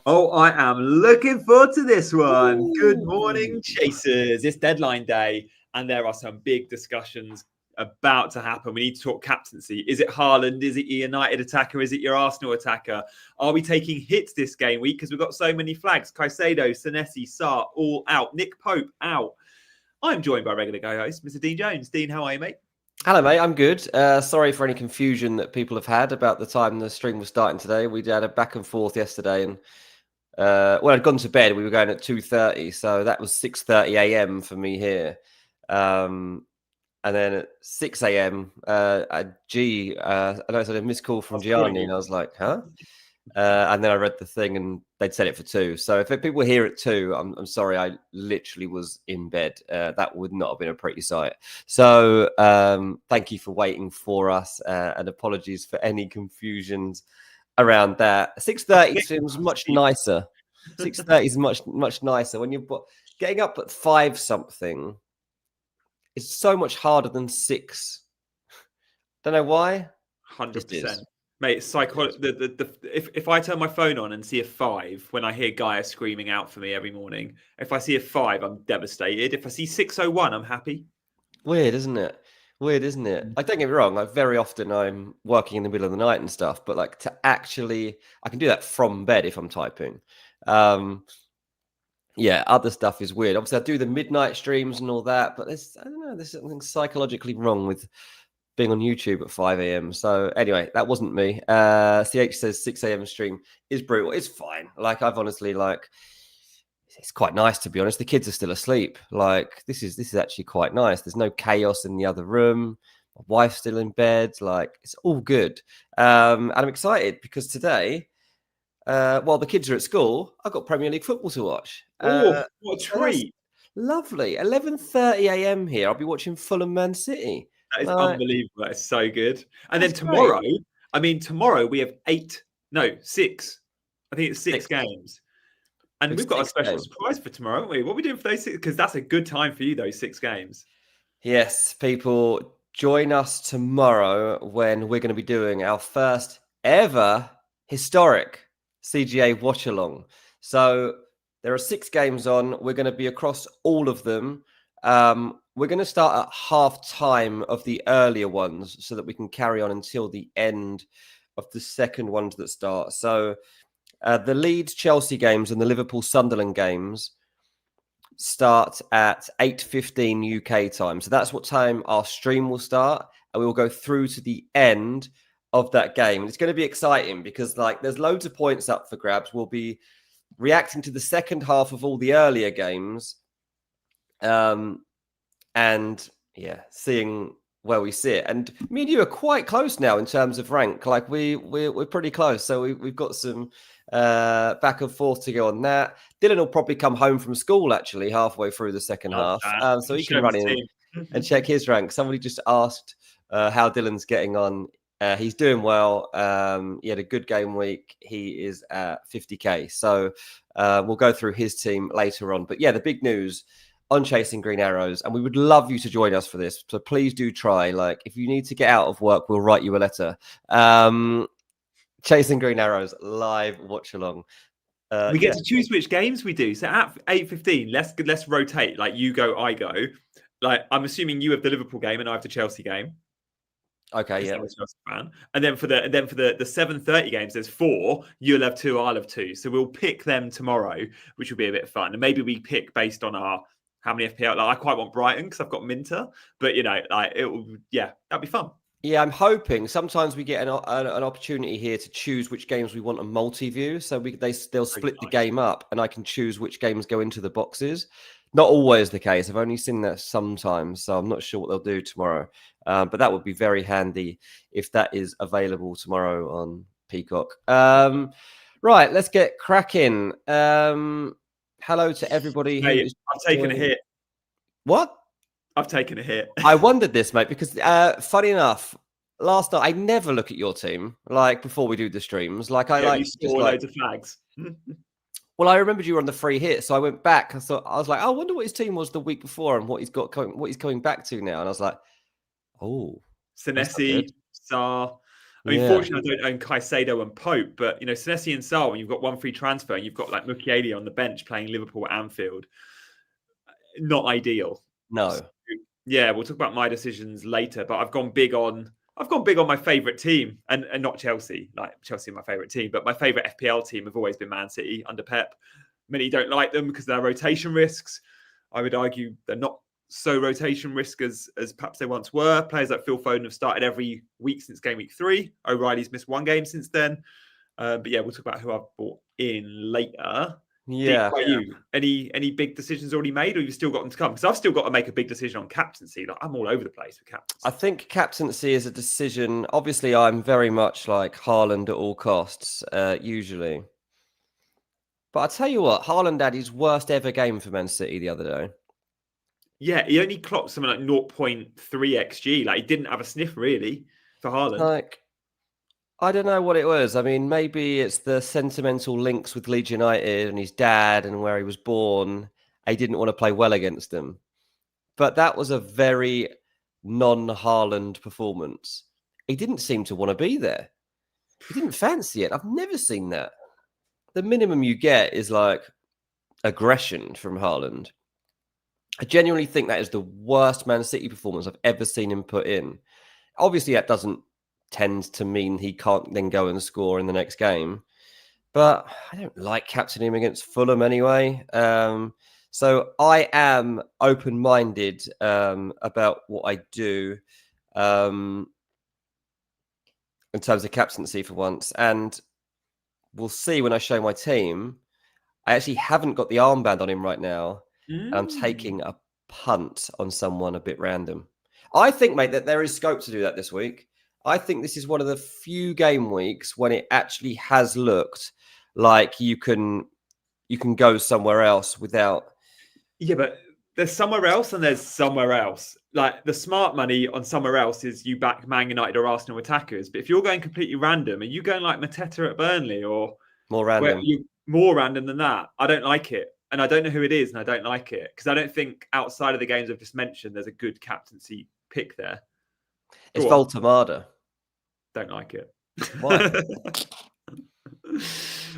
Oh, I am looking forward to this one. Ooh. Good morning, chasers. It's deadline day, and there are some big discussions about to happen. We need to talk captaincy. Is it Haaland? Is it your United attacker? Is it your Arsenal attacker? Are we taking hits this game week? Because we've got so many flags. Caicedo, Senesi, Sarr, all out. Nick Pope, out. I'm joined by regular co-host, Mr. Dean Jones. Dean, how are you, mate? Hello, mate. I'm good. Sorry for any confusion that people have had about the time the stream was starting today. We had a back and forth yesterday, and I'd gone to bed. We were going at 2:30, so that was 6:30 a.m. for me here. And then at 6 a.m., I noticed I had a missed call from Gianni, and I was like, huh? And then I read the thing, and they'd set it for 2. So if people were here at 2, I'm sorry, I literally was in bed. That would not have been a pretty sight. So thank you for waiting for us, and apologies for any confusions around that. 6:30 seems much nicer. 6:30 is much nicer. When you're getting up at 5 something, it's so much harder than 6. Don't know why. 100%. Mate, if I turn my phone on and see a 5 when I hear Gaia screaming out for me every morning, if I see a 5, I'm devastated. If I see 6:01, I'm happy. Weird, isn't it? Like, don't get me wrong. Like, very often I'm working in the middle of the night and stuff, but like to actually, I can do that from bed if I'm typing. Yeah, other stuff is weird. Obviously, I do the midnight streams and all that, but I don't know, there's something psychologically wrong with being on YouTube at 5 a.m. So anyway, that wasn't me. CH says 6 a.m. stream is brutal. It's fine. Like, I've honestly, like, it's quite nice, to be honest. The kids are still asleep. Like, this is actually quite nice. There's no chaos in the other room. My wife's still in bed. Like, it's all good. And I'm excited because today, while the kids are at school, I've got Premier League football to watch. Oh, what a treat. Lovely. 11:30 a.m. here. I'll be watching Fulham Man City. That is unbelievable. It's so good. And then tomorrow we have 6. I think it's 6 games. And we've got a special surprise for tomorrow, haven't we? What are we doing for those 6? Because that's a good time for you, those 6 games. Yes, people, join us tomorrow when we're going to be doing our first ever historic CGA watch along. So there are 6 games on. We're going to be across all of them. We're going to start at half time of the earlier ones so that we can carry on until the end of the second ones that start. So the Leeds Chelsea games and the Liverpool Sunderland games start at 8:15 UK time. So that's what time our stream will start, and we will go through to the end of that game. And it's going to be exciting because, like, there's loads of points up for grabs. We'll be reacting to the second half of all the earlier games, and yeah, seeing where we sit. And me and you are quite close now in terms of rank. Like, we're pretty close. So we've got some back and forth to go on that. Dylan will probably come home from school actually halfway through the second half, so he can run in and check his rank. Somebody just asked how Dylan's getting on. He's doing well. He had a good game week. He is at 50k. So we'll go through his team later on. But yeah, the big news on Chasing Green Arrows, and we would love you to join us for this. So please do try. Like, if you need to get out of work, we'll write you a letter. Chasing Green Arrows live watch along. We get to choose which games we do. So at 8:15, let's rotate. Like, you go, I go. Like, I'm assuming you have the Liverpool game and I have the Chelsea game. Okay, yeah. I'm a Chelsea fan. And then for the 7:30 games, there's 4. You'll have 2. I'll have 2. So we'll pick them tomorrow, which will be a bit of fun. And maybe we pick based on how many FPL. Like, I quite want Brighton because I've got Minter, but like, that'd be fun. Yeah, I'm hoping sometimes we get an opportunity here to choose which games we want a multi-view. So they'll split the game up, and I can choose which games go into the boxes. Not always the case. I've only seen that sometimes, so I'm not sure what they'll do tomorrow. But that would be very handy if that is available tomorrow on Peacock. Right, let's get cracking. Hello to everybody. I've taken a hit. What? I've taken a hit. I wondered this, mate, because funny enough, last night I never look at your team like before we do the streams. Like, you score loads of flags. Well, I remembered you were on the free hit, so I went back. I was like, I wonder what his team was the week before and what he's coming back to now. And I was like, oh, Senesi, Sarr. I mean, Yeah. fortunately, I don't own Caicedo and Pope, but Senesi and Saul, when you've got one free transfer and you've got like Mukiele on the bench playing Liverpool at Anfield, not ideal. No. So, yeah, we'll talk about my decisions later, but I've gone big on my favourite team, and not Chelsea. Like Chelsea are my favourite team, but my favourite FPL team have always been Man City under Pep. Many don't like them because they're rotation risks. I would argue they're not so rotation risk as perhaps they once were. Players like Phil Foden have started every week since game week 3. O'Reilly's missed one game since then. But yeah, we'll talk about who I've bought in later. Yeah. Dean, you? Any big decisions already made, or you've still got them to come? Because I've still got to make a big decision on captaincy. Like, I'm all over the place with captaincy. I think captaincy is a decision. Obviously, I'm very much like Haaland at all costs, usually. But I tell you what, Haaland had his worst ever game for Man City the other day. Yeah, he only clocked something like 0.3 XG. Like, he didn't have a sniff really for Haaland. Like, I don't know what it was. I mean, maybe it's the sentimental links with Leeds United and his dad and where he was born. He didn't want to play well against them. But that was a very non-Haaland performance. He didn't seem to want to be there. He didn't fancy it. I've never seen that. The minimum you get is like aggression from Haaland. I genuinely think that is the worst Man City performance I've ever seen him put in. Obviously, that doesn't tend to mean he can't then go and score in the next game. But I don't like captaining him against Fulham anyway. So I am open-minded about what I do in terms of captaincy for once. And we'll see when I show my team. I actually haven't got the armband on him right now. And I'm taking a punt on someone a bit random. I think, mate, that there is scope to do that this week. I think this is one of the few game weeks when it actually has looked like you can go somewhere else without. Yeah, but there's somewhere else and there's somewhere else. Like, the smart money on somewhere else is you back Man United or Arsenal attackers. But if you're going completely random, are you going like Mateta at Burnley or More random? More random than that. I don't like it. And I don't know who it is, and I don't like it. Because I don't think outside of the games I've just mentioned, there's a good captaincy pick there. It's Voltamada. Don't like it. Why?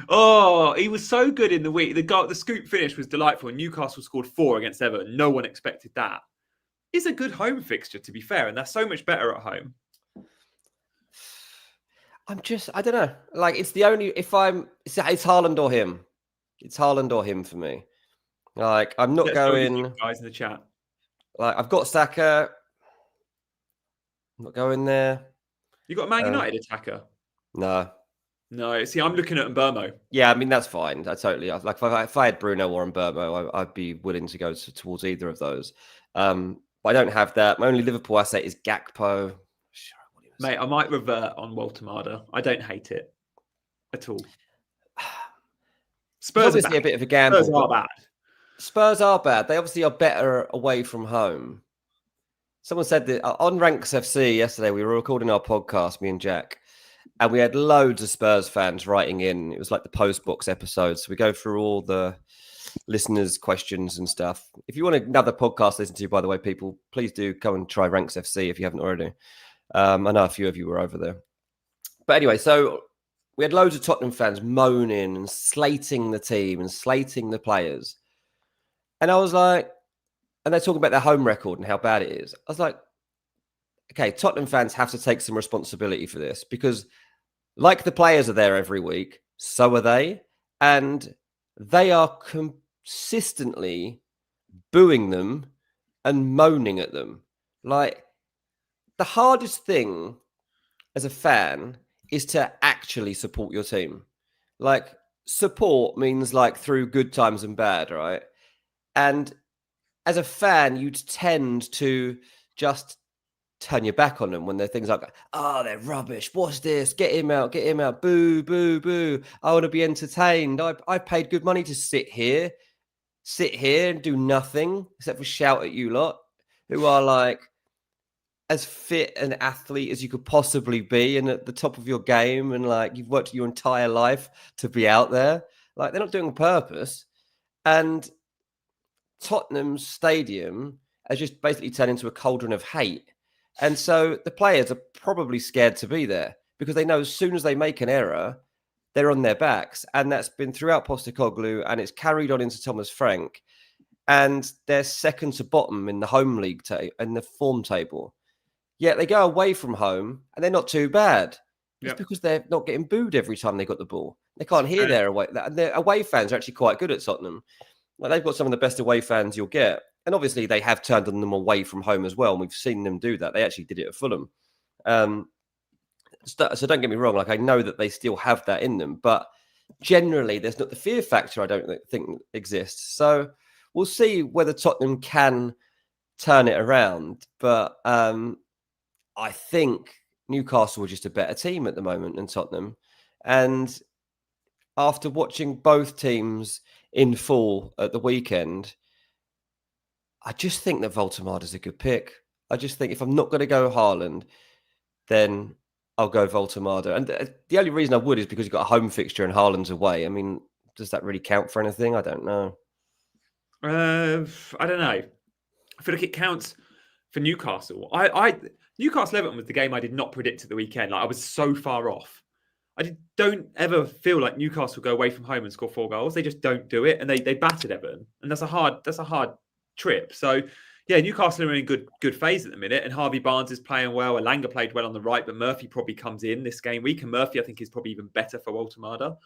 Oh, he was so good in the week. The scoop finish was delightful. Newcastle scored 4 against Everton. No one expected that. It's a good home fixture, to be fair, and they're so much better at home. I don't know. Like, it's the only, it's Haaland or him. It's Haaland or him for me. Like, I'm not going. Guys in the chat. Like, I've got Saka. I'm not going there. You got a Man United attacker? No. See, I'm looking at Mbermo. Yeah, I mean, that's fine. I totally like if I had Bruno or Mbermo, I'd be willing to go towards either of those. But I don't have that. My only Liverpool asset is Gakpo. Sure, mate, I might revert on Voltamada. I don't hate it at all. Spurs obviously a bit of a gamble. Spurs are bad. Spurs are bad. They obviously are better away from home. Someone said that on Ranks FC yesterday, we were recording our podcast, me and Jack, and we had loads of Spurs fans writing in. It was like the Postbox episode. So we go through all the listeners' questions and stuff. If you want another podcast to listen to, by the way, people, please do go and try Ranks FC if you haven't already. I know a few of you were over there. But anyway, so we had loads of Tottenham fans moaning and slating the team and slating the players. And I was like, and they're talking about their home record and how bad it is. I was like, okay, Tottenham fans have to take some responsibility for this because like the players are there every week, so are they. And they are consistently booing them and moaning at them. Like, the hardest thing as a fan is to actually support your team. Like, support means like through good times and bad, right? And as a fan, you'd tend to just turn your back on them when they're things like, oh, they're rubbish. What's this? Get him out. Boo, boo, boo. I want to be entertained. I paid good money to sit here and do nothing except for shout at you lot who are like as fit an athlete as you could possibly be and at the top of your game. And like, you've worked your entire life to be out there. Like, they're not doing it on purpose. And Tottenham's stadium has just basically turned into a cauldron of hate. And so the players are probably scared to be there because they know as soon as they make an error, they're on their backs. And that's been throughout Postecoglou, and it's carried on into Thomas Frank. And they're second to bottom in the home league in the form table. Yet they go away from home and they're not too bad. It's because they're not getting booed every time they got the ball. They can't hear their away. Their away fans are actually quite good at Tottenham. Like, they've got some of the best away fans you'll get. And obviously they have turned on them away from home as well. And we've seen them do that. They actually did it at Fulham. So don't get me wrong. Like, I know that they still have that in them. But generally, there's not the fear factor, I don't think, exists. So we'll see whether Tottenham can turn it around. But I think Newcastle are just a better team at the moment than Tottenham. And after watching both teams in full at the weekend, I just think that Voltemada's a good pick. I just think if I'm not going to go Haaland, then I'll go Voltemada. And the only reason I would is because you've got a home fixture and Haaland's away. I mean, does that really count for anything? I don't know. I don't know. I feel like it counts for Newcastle. Newcastle Everton was the game I did not predict at the weekend. Like, I was so far off. Don't ever feel like Newcastle go away from home and score 4 goals. They just don't do it, and they battered Everton, and that's a hard trip. So yeah, Newcastle are in good phase at the minute, and Harvey Barnes is playing well. Elanga played well on the right, but Murphy probably comes in this game week, and Murphy I think is probably even better for Voltemada.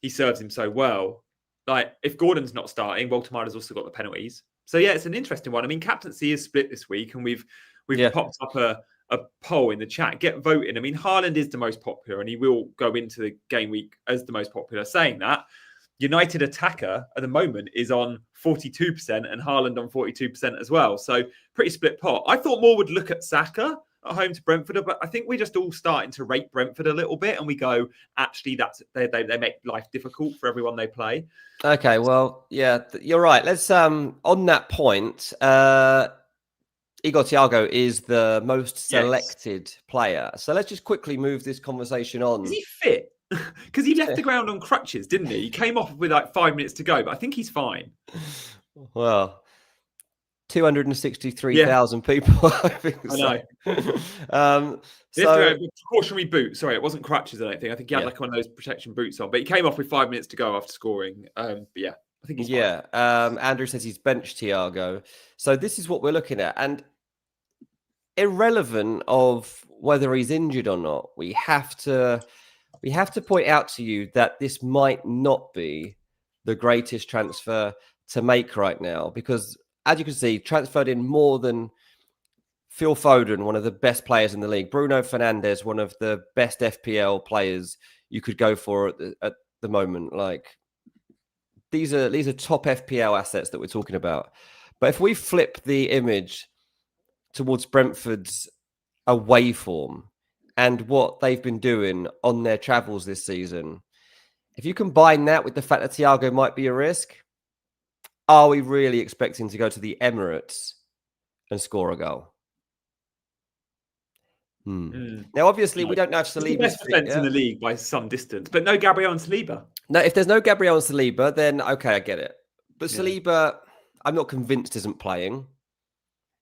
He serves him so well. Like, if Gordon's not starting, Voltemada's also got the penalties. So yeah, it's an interesting one. I mean, captaincy is split this week, and we've popped up a poll in the chat. Get voting. I mean, Haaland is the most popular, and he will go into the game week as the most popular. Saying that, United attacker at the moment is on 42% and Haaland on 42% as well. So pretty split pot. I thought more would look at Saka at home to Brentford, but I think we're just all starting to rate Brentford a little bit, and we go, actually, they make life difficult for everyone they play. Okay, well, yeah, you're right. Let's on that point. Igor Thiago is the most selected player. So let's just quickly move this conversation on. Is he fit? Because he left the ground on crutches, didn't he? He came off with like 5 minutes to go, but I think he's fine. Well, 263,000 people. I think I know. So precautionary boot. Sorry, it wasn't crutches. I don't think. I think he had like one of those protection boots on, but he came off with 5 minutes to go after scoring. But yeah, I think he's fine. Yeah. Andrew says he's benched Thiago. So this is what we're looking at, and irrelevant of whether he's injured or not, we have to point out to you that this might not be the greatest transfer to make right now, because as you can see, transferred in more than Phil Foden, one of the best players in the league, Bruno Fernandes, one of the best FPL players you could go for at the moment. Like, these are top FPL assets that we're talking about. But if we flip the image towards Brentford's away form and what they've been doing on their travels this season, if you combine that with the fact that Thiago might be a risk, are we really expecting to go to the Emirates and score a goal? Now, obviously, we don't know if Saliba's the best defense in the league by some distance, but no Gabriel and Saliba. No, if there's no Gabriel and Saliba, then okay, I get it. But Saliba, I'm not convinced isn't playing.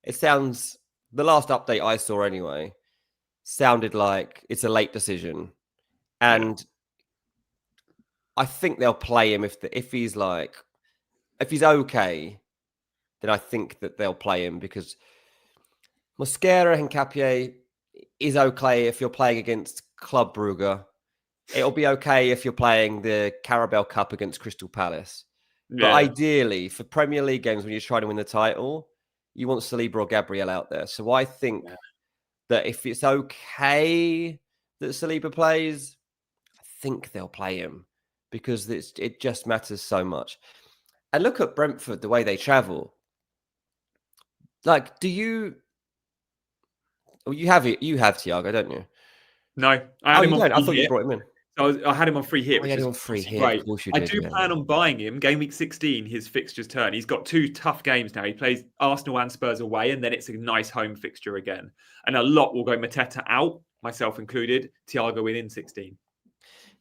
It sounds, the last update I saw anyway, sounded like it's a late decision. And I think they'll play him if he's okay, then I think that they'll play him, because Mosquera and Hincapié is okay if you're playing against Club Brugge. It'll be okay if you're playing the Carabao Cup against Crystal Palace. Yeah. But ideally, for Premier League games, when you're trying to win the title, you want Saliba or Gabriel out there. So I think that if it's okay that Saliba plays, I think they'll play him, because it just matters so much. And look at Brentford, the way they travel. Like, you have Thiago, don't you? No, I had him on. I thought you brought him in. So I had him on free hit. I had him on free hit. Right. I do plan on buying him. Game week 16, his fixtures turn. He's got 2 tough games now. He plays Arsenal and Spurs away, and then it's a nice home fixture again. And a lot will go Mateta out, myself included. Thiago in 16.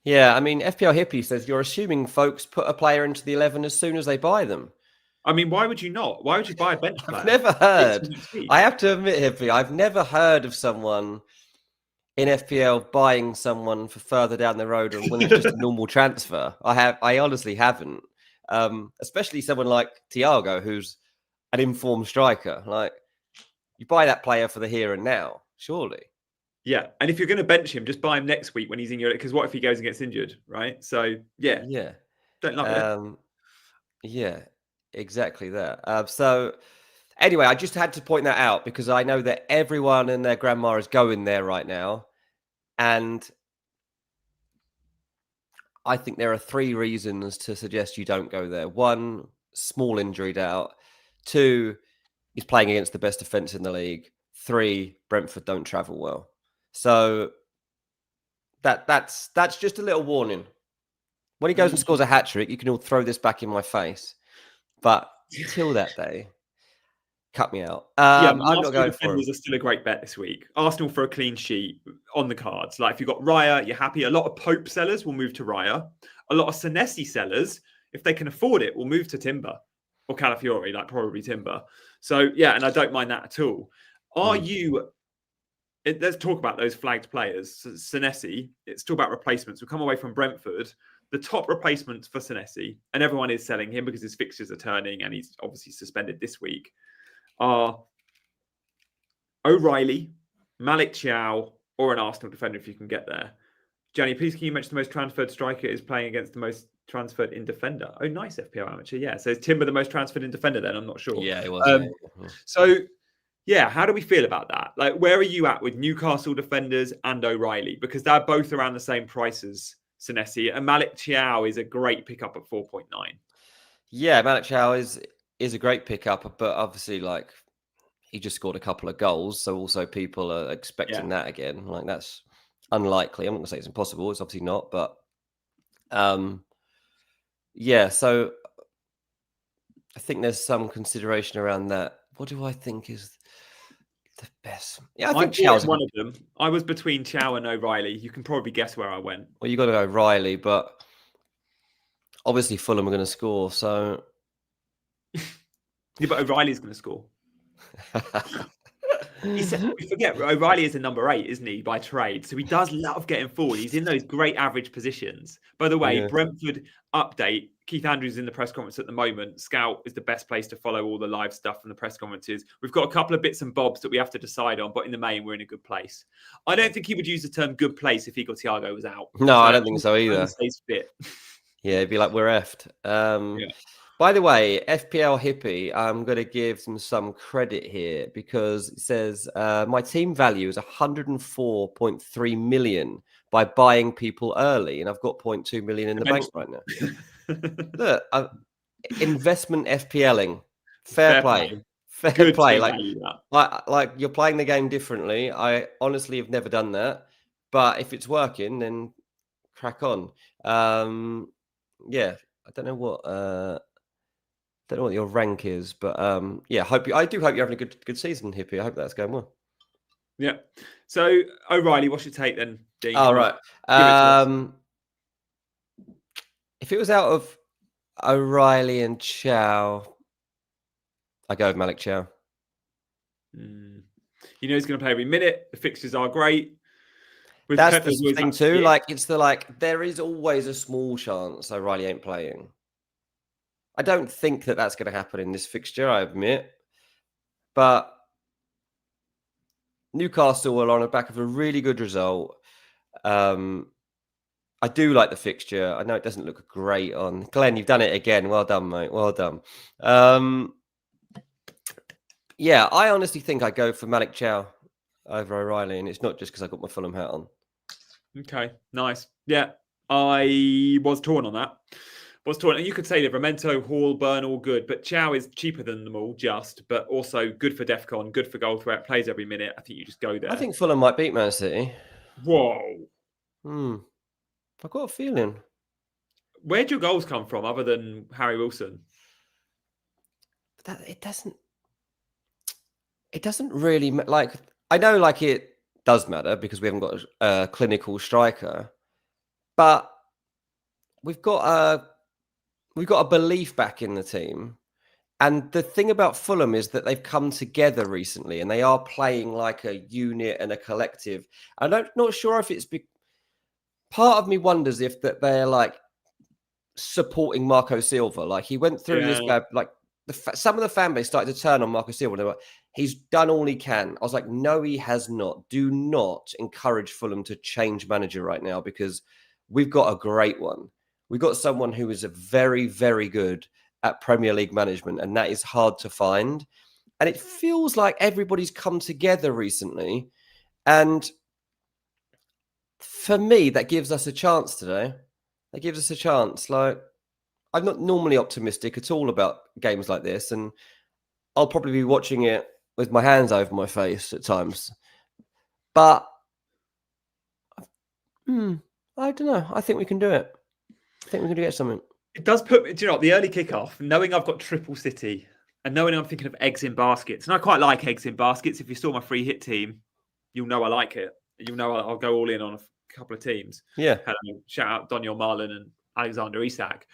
Yeah, I mean, FPL Hippie says you're assuming folks put a player into the 11 as soon as they buy them. I mean, why would you not? Why would you buy a bench player? I've never heard. I have to admit, Hippie, I've never heard of someone in FPL buying someone for further down the road and when it's just a normal transfer. I honestly haven't. Especially someone like Thiago, who's an informed striker. Like, you buy that player for the here and now, surely. Yeah, and if you're going to bench him, just buy him next week when he's in your. Because what if he goes and gets injured, right? So Yeah, don't love it. Yeah, exactly that. So anyway, I just had to point that out because I know that everyone and their grandma is going there right now, and I think there are 3 reasons to suggest you don't go there. 1, small injury doubt. 2, he's playing against the best defence in the league. 3, Brentford don't travel well. So that's just a little warning. When he goes and scores a hat-trick, you can all throw this back in my face. But till that day, cut me out. I'm not going for him. Defenders are still a great bet this week. Arsenal for a clean sheet on the cards. Like if you've got Raya, you're happy. A lot of Pope sellers will move to Raya. A lot of Senesi sellers, if they can afford it, will move to Timber or Calafiori, like probably Timber. So yeah, and I don't mind that at all. Let's talk about those flagged players. Senesi, let's talk about replacements. We'll come away from Brentford. The top replacements for Senesi, and everyone is selling him because his fixtures are turning and he's obviously suspended this week, are O'Reilly, Malik Chow, or an Arsenal defender if you can get there. Gianni, please can you mention the most transferred striker is playing against the most transferred in defender? Oh, nice FPL amateur. Yeah. So is Timber the most transferred in defender then? I'm not sure. Yeah, it was. So yeah, how do we feel about that? Like, where are you at with Newcastle defenders and O'Reilly? Because they're both around the same price as Senesi, and Malik Chow is a great pickup at 4.9. Yeah, Malik Chow is a great pickup, but obviously, like, he just scored a couple of goals, so also people are expecting that again. Like, that's unlikely. I'm not going to say it's impossible. It's obviously not, but yeah. So I think there's some consideration around that. What do I think is the best? Yeah, I think Chow's one of them. I was between Chow and O'Reilly. You can probably guess where I went. Well, you got to go O'Reilly, but obviously Fulham are going to score. So yeah, but O'Reilly's going to score. We forget O'Reilly is a number 8, isn't he, by trade? So he does love getting forward. He's in those great average positions. By the way, Brentford update. Keith Andrews is in the press conference at the moment. Scout is the best place to follow all the live stuff from the press conferences. We've got a couple of bits and bobs that we have to decide on, but in the main, we're in a good place. I don't think he would use the term good place if Igor Thiago was out. No, so I don't think so either. Stays fit. Yeah, it'd be like we're effed. By the way, FPL Hippie, I'm going to give them some credit here because it says my team value is 104.3 million by buying people early, and I've got 0.2 million in the bank right now. Look, investment FPLing, fair play. Fair play. Like you're playing the game differently. I honestly have never done that, but if it's working, then crack on. Yeah, I don't know what your rank is, but yeah, I do hope you're having a good season, Hippie. I hope that's going well. Yeah. So O'Reilly, what's your take then, Dean? Oh, right. If it was out of O'Reilly and Chow, I go with Malik Chow. You know he's going to play every minute. The fixtures are great. That's the thing too. Like, there is always a small chance O'Reilly ain't playing. I don't think that that's going to happen in this fixture, I admit. But Newcastle are on the back of a really good result. I do like the fixture. I know it doesn't look great on. Glenn, you've done it again. Well done, mate. Well done. Yeah, I honestly think I go for Malik Chow over O'Reilly, and it's not just because I got my Fulham hat on. Okay, nice. Yeah, I was torn on that. And you could say Livramento, Hall, Burn, all good, but Chow is cheaper than them all, but also good for DEFCON, good for goal threat, plays every minute. I think you just go there. I think Fulham might beat Man City. Whoa. I've got a feeling. Where'd your goals come from other than Harry Wilson? It doesn't really like. I know, like, it does matter because we haven't got a clinical striker, but we've got a belief back in the team, And the thing about Fulham is that they've come together recently and they are playing like a unit and a collective. I'm not sure if it's part of me wonders if that they're like supporting Marco Silva. Like he went through this bad, like some of the fan base started to turn on Marco Silva. And they were like, he's done all he can. I was like, no, he has not. Do not encourage Fulham to change manager right now because we've got a great one. We've got someone who is a very, very good at Premier League management, and that is hard to find. And it feels like everybody's come together recently. And for me, that gives us a chance today. That gives us a chance. Like, I'm not normally optimistic at all about games like this, and I'll probably be watching it with my hands over my face at times. But I don't know. I think we can do it. I think we're going to get something. It does put me, do you know what, the early kickoff, knowing I've got triple City and knowing I'm thinking of eggs in baskets, and I quite like eggs in baskets. If you saw my free hit team, you'll know I like it. You'll know I'll go all in on a couple of teams. Yeah. Shout out Daniel Marlon and Alexander Isak.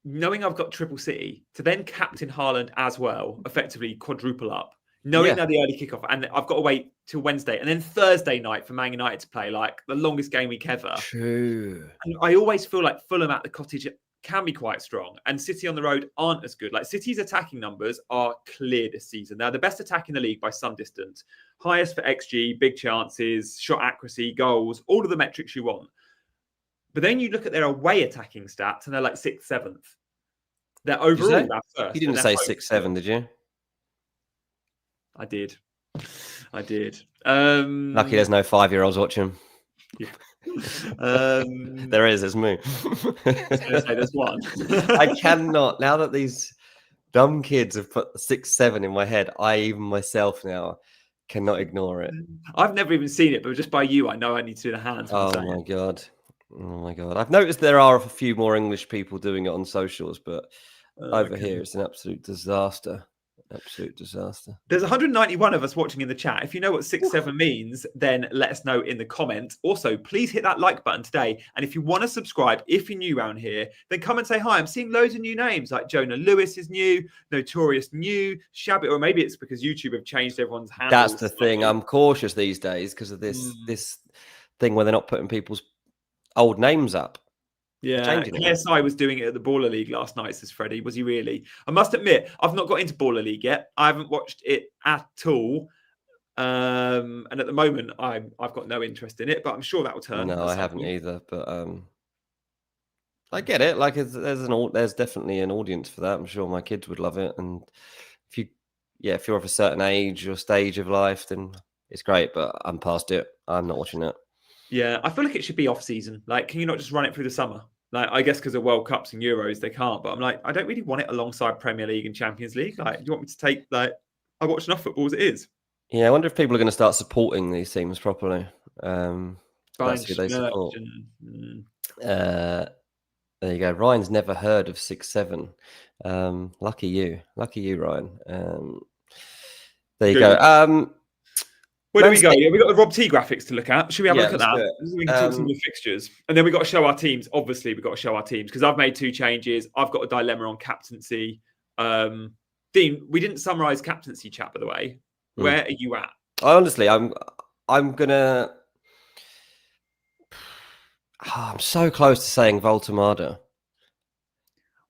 Knowing I've got triple City, to then captain Haaland as well, effectively quadruple up. Knowing that the early kickoff, and I've got to wait till Wednesday, and then Thursday night for Man United to play, like the longest game week ever. True. And I always feel like Fulham at the Cottage can be quite strong, and City on the road aren't as good. Like City's attacking numbers are clear this season. They're the best attack in the league by some distance. Highest for XG, big chances, shot accuracy, goals, all of the metrics you want. But then you look at their away attacking stats, and they're like 6th, 7th. They're overall first. You didn't say 6, 7, did you? I did. Lucky there's no 5-year-olds watching. Yeah. There is, there's me. I was going to say there's one. I cannot, now that these dumb kids have put 6, 7 in my head, I even myself now cannot ignore it. I've never even seen it, but just by you, I know I need to do the hands. Oh my God. I've noticed there are a few more English people doing it on socials, but over here it's an absolute disaster. Absolute disaster. There's 191 of us watching in the chat. If you know what 6, 7 means, then let us know in the comments. Also, please hit that like button today. And if you want to subscribe, if you're new around here, then come and say hi. I'm seeing loads of new names, like Jonah Lewis is new, Notorious new, Shabby, or maybe it's because YouTube have changed everyone's handles. That's the thing. I'm cautious these days because of this thing where they're not putting people's old names up. Yeah, KSI was doing it at the Baller League last night, says Freddie. Was he really? I must admit, I've not got into Baller League yet. I haven't watched it at all. And at the moment, I've got no interest in it, but I'm sure that will turn. No, I haven't either. But I get it. Like, there's definitely an audience for that. I'm sure my kids would love it. And if you're of a certain age or stage of life, then it's great. But I'm past it. I'm not watching it. Yeah, I feel like it should be off season. Like, can you not just run it through the summer? Like, I guess because of World Cups and Euros, they can't. But I'm like, I don't really want it alongside Premier League and Champions League. Like, do you want me to take, like, I watch enough football as it is. Yeah, I wonder if people are going to start supporting these teams properly. That's who they support. There you go. Ryan's never heard of 6, 7. Lucky you, Ryan. There you go. Where do we go? Yeah, we've got the Rob T graphics to look at. Should we have a look at that? We can talk some of the fixtures. And then we've got to show our teams. Obviously, we've got to show our teams because I've made 2 changes. I've got a dilemma on captaincy. Dean, we didn't summarise captaincy chat, by the way. Where are you at? Honestly, I'm gonna... I'm so close to saying Voltemada.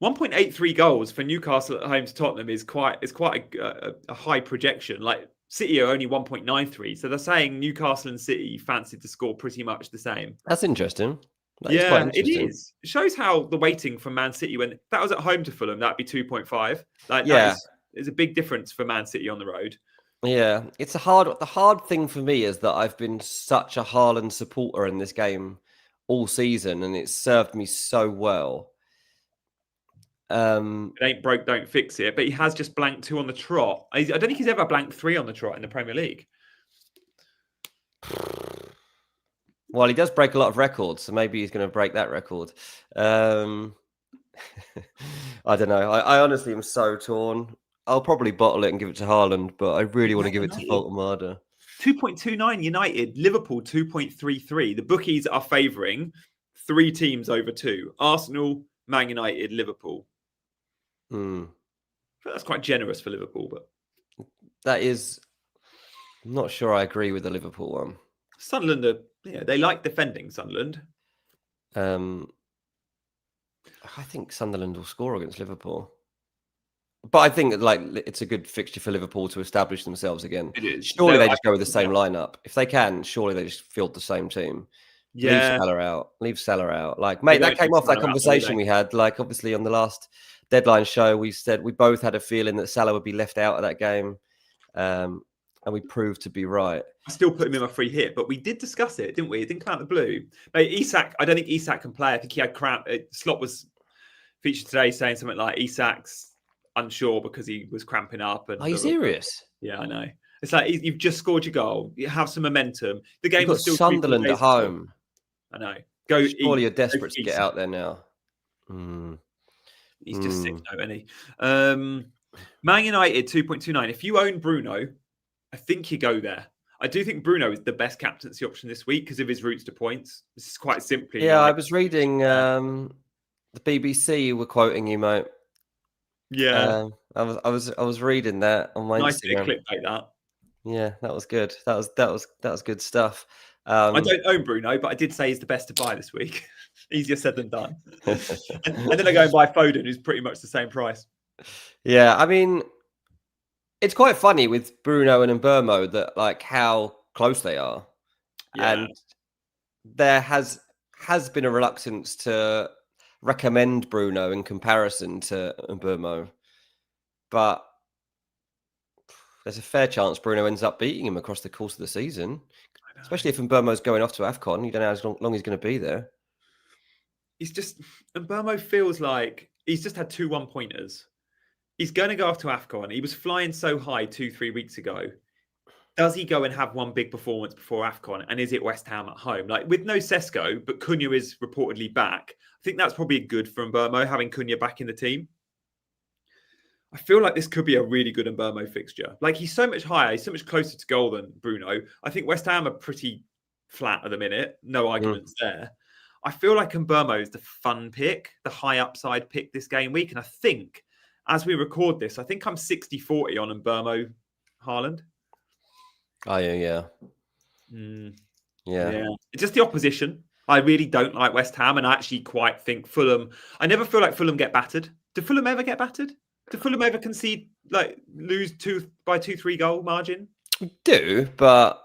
1.83 goals for Newcastle at home to Tottenham is quite a high projection. Like, City are only 1.93, so they're saying Newcastle and City fancied to score pretty much the same. That's interesting. It is. It shows how the weighting for Man City, when that was at home to Fulham, that'd be 2.5. Like, there's a big difference for Man City on the road. Yeah, the hard thing for me is that I've been such a Haaland supporter in this game all season, and it's served me so well. It ain't broke, don't fix it. But he has just blanked 2 on the trot. I don't think he's ever blanked 3 on the trot in the Premier League. Well, he does break a lot of records, so maybe he's going to break that record. I don't know. I honestly am so torn. I'll probably bottle it and give it to Haaland, but I really want to give it to Voltemada. 2.29 United, Liverpool 2.33. The bookies are favouring 3 teams over 2. Arsenal, Man United, Liverpool. That's quite generous for Liverpool, but that is. I'm not sure I agree with the Liverpool one. Sunderland they like defending. Sunderland. I think Sunderland will score against Liverpool. But I think it's a good fixture for Liverpool to establish themselves again. It is. Surely they just go with the same lineup. If they can, surely they just field the same team. Yeah. Leave Salah out. Like, mate, that came off that conversation we had. Like, obviously on the last deadline show, we said we both had a feeling that Salah would be left out of that game. And we proved to be right. I still put him in my free hit, but we did discuss it, didn't we? It didn't come out of the blue. Mate, Isak, I don't think Isak can play. I think he had cramp. Slot was featured today saying something like Isak's unsure because he was cramping up. And are you serious? Yeah, I know. It's like you've just scored your goal. You have some momentum. The game You've got still Sunderland at home. I know. Surely you're desperate to get out there now. He's just sick, though, isn't he? Man United 2.29. If you own Bruno, I think you go there. I do think Bruno is the best captaincy option this week because of his routes to points. This is quite simply. Yeah, I was reading the BBC were quoting you, mate. Yeah, I was reading that on my nice Instagram. Clickbait that. Yeah, that was good. That was good stuff. I don't own Bruno, but I did say he's the best to buy this week. Easier said than done. and then I go and buy Foden, who's pretty much the same price. Yeah, I mean, it's quite funny with Bruno and Mbeumo that like how close they are, and there has been a reluctance to recommend Bruno in comparison to Mbeumo, but there's a fair chance Bruno ends up beating him across the course of the season, especially if Mbeumo's going off to AFCON. You don't know how long he's going to be there. Mbeumo feels like he's just had 2 1-pointers. He's going to go off to AFCON. He was flying so high 2-3 weeks ago. Does he go and have one big performance before AFCON? And is it West Ham at home? Like with no Sesko, but Cunha is reportedly back. I think that's probably good for Mbeumo, having Cunha back in the team. I feel like this could be a really good Mbeumo fixture. Like he's so much higher, he's so much closer to goal than Bruno. I think West Ham are pretty flat at the minute. No arguments there. I feel like Mbeumo is the fun pick, the high upside pick this game week. And I think as we record this, I think I'm 60-40 on Mbeumo Haaland. Oh, yeah. Yeah. It's just the opposition. I really don't like West Ham, and I actually quite think Fulham. I never feel like Fulham get battered. Do Fulham ever get battered? Do Fulham ever concede, lose 2-3 goal margin? We do, but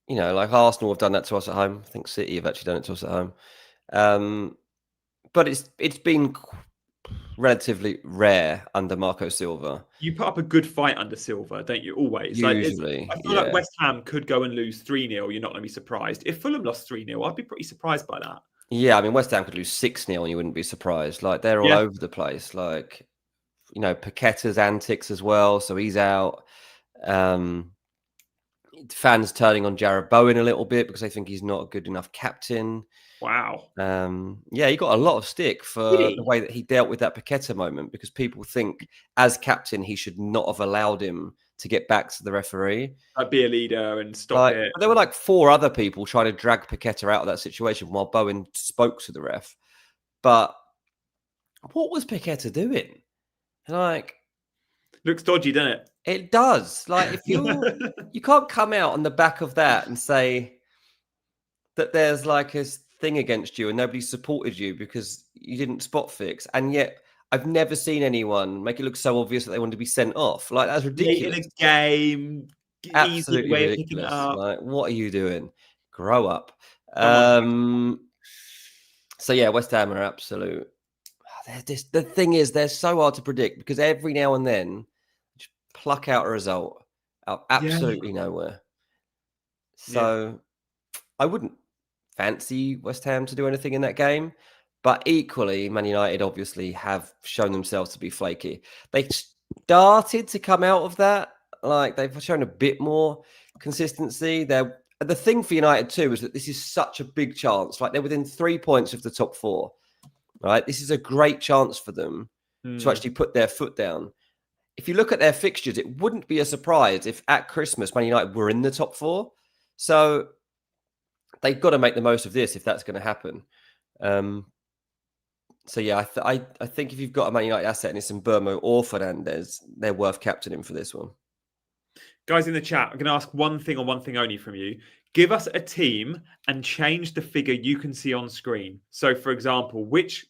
like Arsenal have done that to us at home. I think City have actually done it to us at home. But it's been relatively rare under Marco Silva. You put up a good fight under Silva, don't you? Always. Usually. I feel like West Ham could go and lose 3-0. You're not going to be surprised. If Fulham lost 3-0, I'd be pretty surprised by that. Yeah, I mean, West Ham could lose 6-0 and you wouldn't be surprised. Like, they're all over the place. Like, Paqueta's antics as well, so he's out. Fans turning on Jarrod Bowen a little bit because they think he's not a good enough captain. Wow. He got a lot of stick for the way that he dealt with that Paqueta moment because people think as captain he should not have allowed him to get back to the referee. Be a leader and stop it. There were 4 other people trying to drag Paqueta out of that situation while Bowen spoke to the ref. But what was Paqueta doing? Looks dodgy, doesn't it? It does. Like, if you can't come out on the back of that and say that there's like a thing against you and nobody supported you because you didn't spot fix, and yet I've never seen anyone make it look so obvious that they want to be sent off. Like, that's ridiculous. In a game, absolutely way ridiculous. Of picking it up. Like, what are you doing? Grow up. So yeah, West Ham are absolute. The thing is, they're so hard to predict because every now and then, just pluck out a result out absolutely nowhere. So I wouldn't fancy West Ham to do anything in that game. But equally, Man United obviously have shown themselves to be flaky. They started to come out of that. Like, they've shown a bit more consistency. The thing for United too is that this is such a big chance. Like, they're within 3 points of the top 4. Right? This is a great chance for them to actually put their foot down. If you look at their fixtures, it wouldn't be a surprise if at Christmas Man United were in the top 4. So they've got to make the most of this if that's going to happen. So yeah, I think if you've got a Man United asset and it's in Burmo or Fernandez, they're worth captaining for this one. Guys in the chat, I'm going to ask one thing and one thing only from you. Give us a team and change the figure you can see on screen. So, for example, which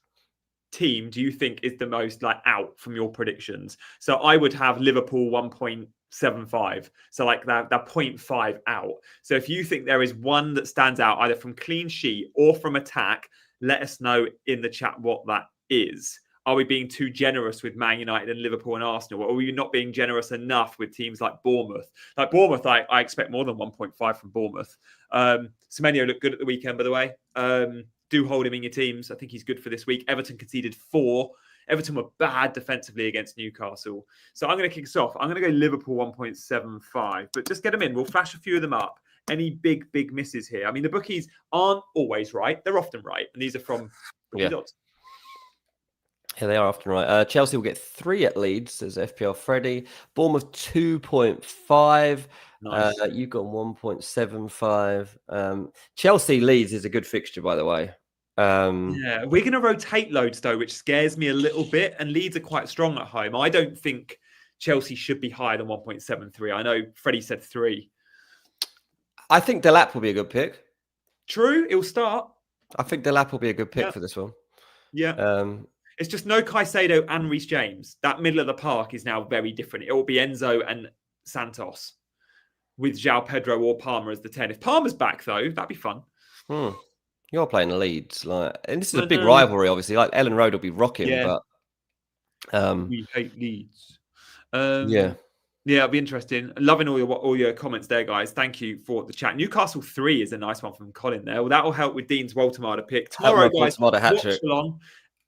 team do you think is the most like out from your predictions? So I would have Liverpool 1.75. So like that 0.5 out. So if you think there is one that stands out either from clean sheet or from attack, let us know in the chat what that is. Are we being too generous with Man United and Liverpool and Arsenal? Or are we not being generous enough with teams like Bournemouth? Like Bournemouth, I expect more than 1.5 from Bournemouth. Semenyo looked good at the weekend, by the way. Do hold him in your teams. I think he's good for this week. Everton conceded 4. Everton were bad defensively against Newcastle. So I'm going to kick us off. I'm going to go Liverpool 1.75. But just get them in. We'll flash a few of them up. Any big misses here? I mean, the bookies aren't always right. They're often right. And these are from bookies odds. Yeah, they are often right. Chelsea will get 3 at Leeds, says FPL Freddy. Bournemouth 2.5. Nice. You've got 1.75. Chelsea Leeds is a good fixture, by the way. Yeah, we're going to rotate loads, though, which scares me a little bit. And Leeds are quite strong at home. I don't think Chelsea should be higher than 1.73. I know Freddie said 3. I think Delap will be a good pick. True, it'll start. I think Delap will be a good pick for this one. Yeah. It's just no Caicedo and Reece James. That middle of the park is now very different. It will be Enzo and Santos with João Pedro or Palmer as the 10. If Palmer's back, though, that'd be fun. You're playing Leeds, and this is a big rivalry, obviously. Like Ellen Road will be rocking, but we hate Leeds. Yeah, it'll be interesting. Loving all your comments there, guys. Thank you for the chat. Newcastle 3 is a nice one from Colin there. Well, that will help with Dean's Waltermada pick tomorrow, guys. Watch along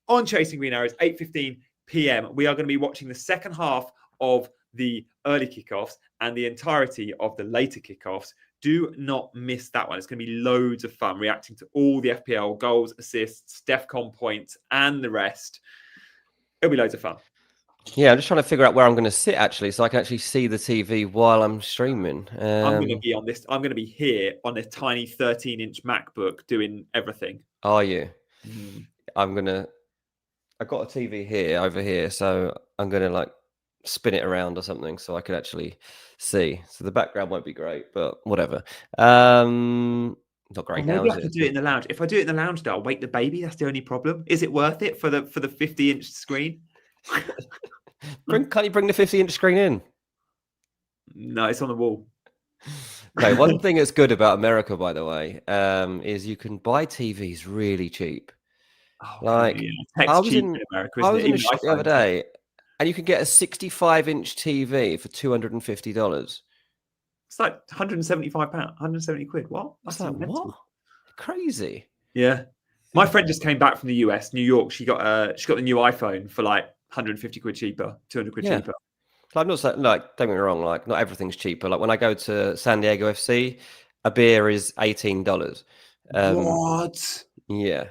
on Chasing Green Arrows, 8:15 p.m. We are going to be watching the second half of the early kickoffs and the entirety of the later kickoffs. Do not miss that one. It's going to be loads of fun reacting to all the FPL goals, assists, DEFCON points, and the rest. It'll be loads of fun. Yeah, I'm just trying to figure out where I'm going to sit, actually, so I can actually see the TV while I'm streaming. I'm going to be on this. I'm going to be here on a tiny 13-inch MacBook doing everything. Are you? I've got a TV over here, so I'm going to spin it around or something so I can actually see. So the background won't be great, but whatever. Not great now, maybe I could do it in the lounge. If I do it in the lounge, though, I'll wake the baby. That's the only problem. Is it worth it for the 50-inch screen? Can't you bring the 50-inch screen in? No, it's on the wall. Okay, one thing that's good about America, by the way, is you can buy TVs really cheap. I was in a shop the other day, and you can get a 65-inch TV for $250. It's like £175, 170 quid. What? That's like what? Crazy. Yeah. My friend just came back from the US, New York. She got the new iPhone for like 150 quid cheaper, 200 quid cheaper. I'm not saying, don't get me wrong, not everything's cheaper. Like when I go to San Diego FC, a beer is $18. What? Yeah.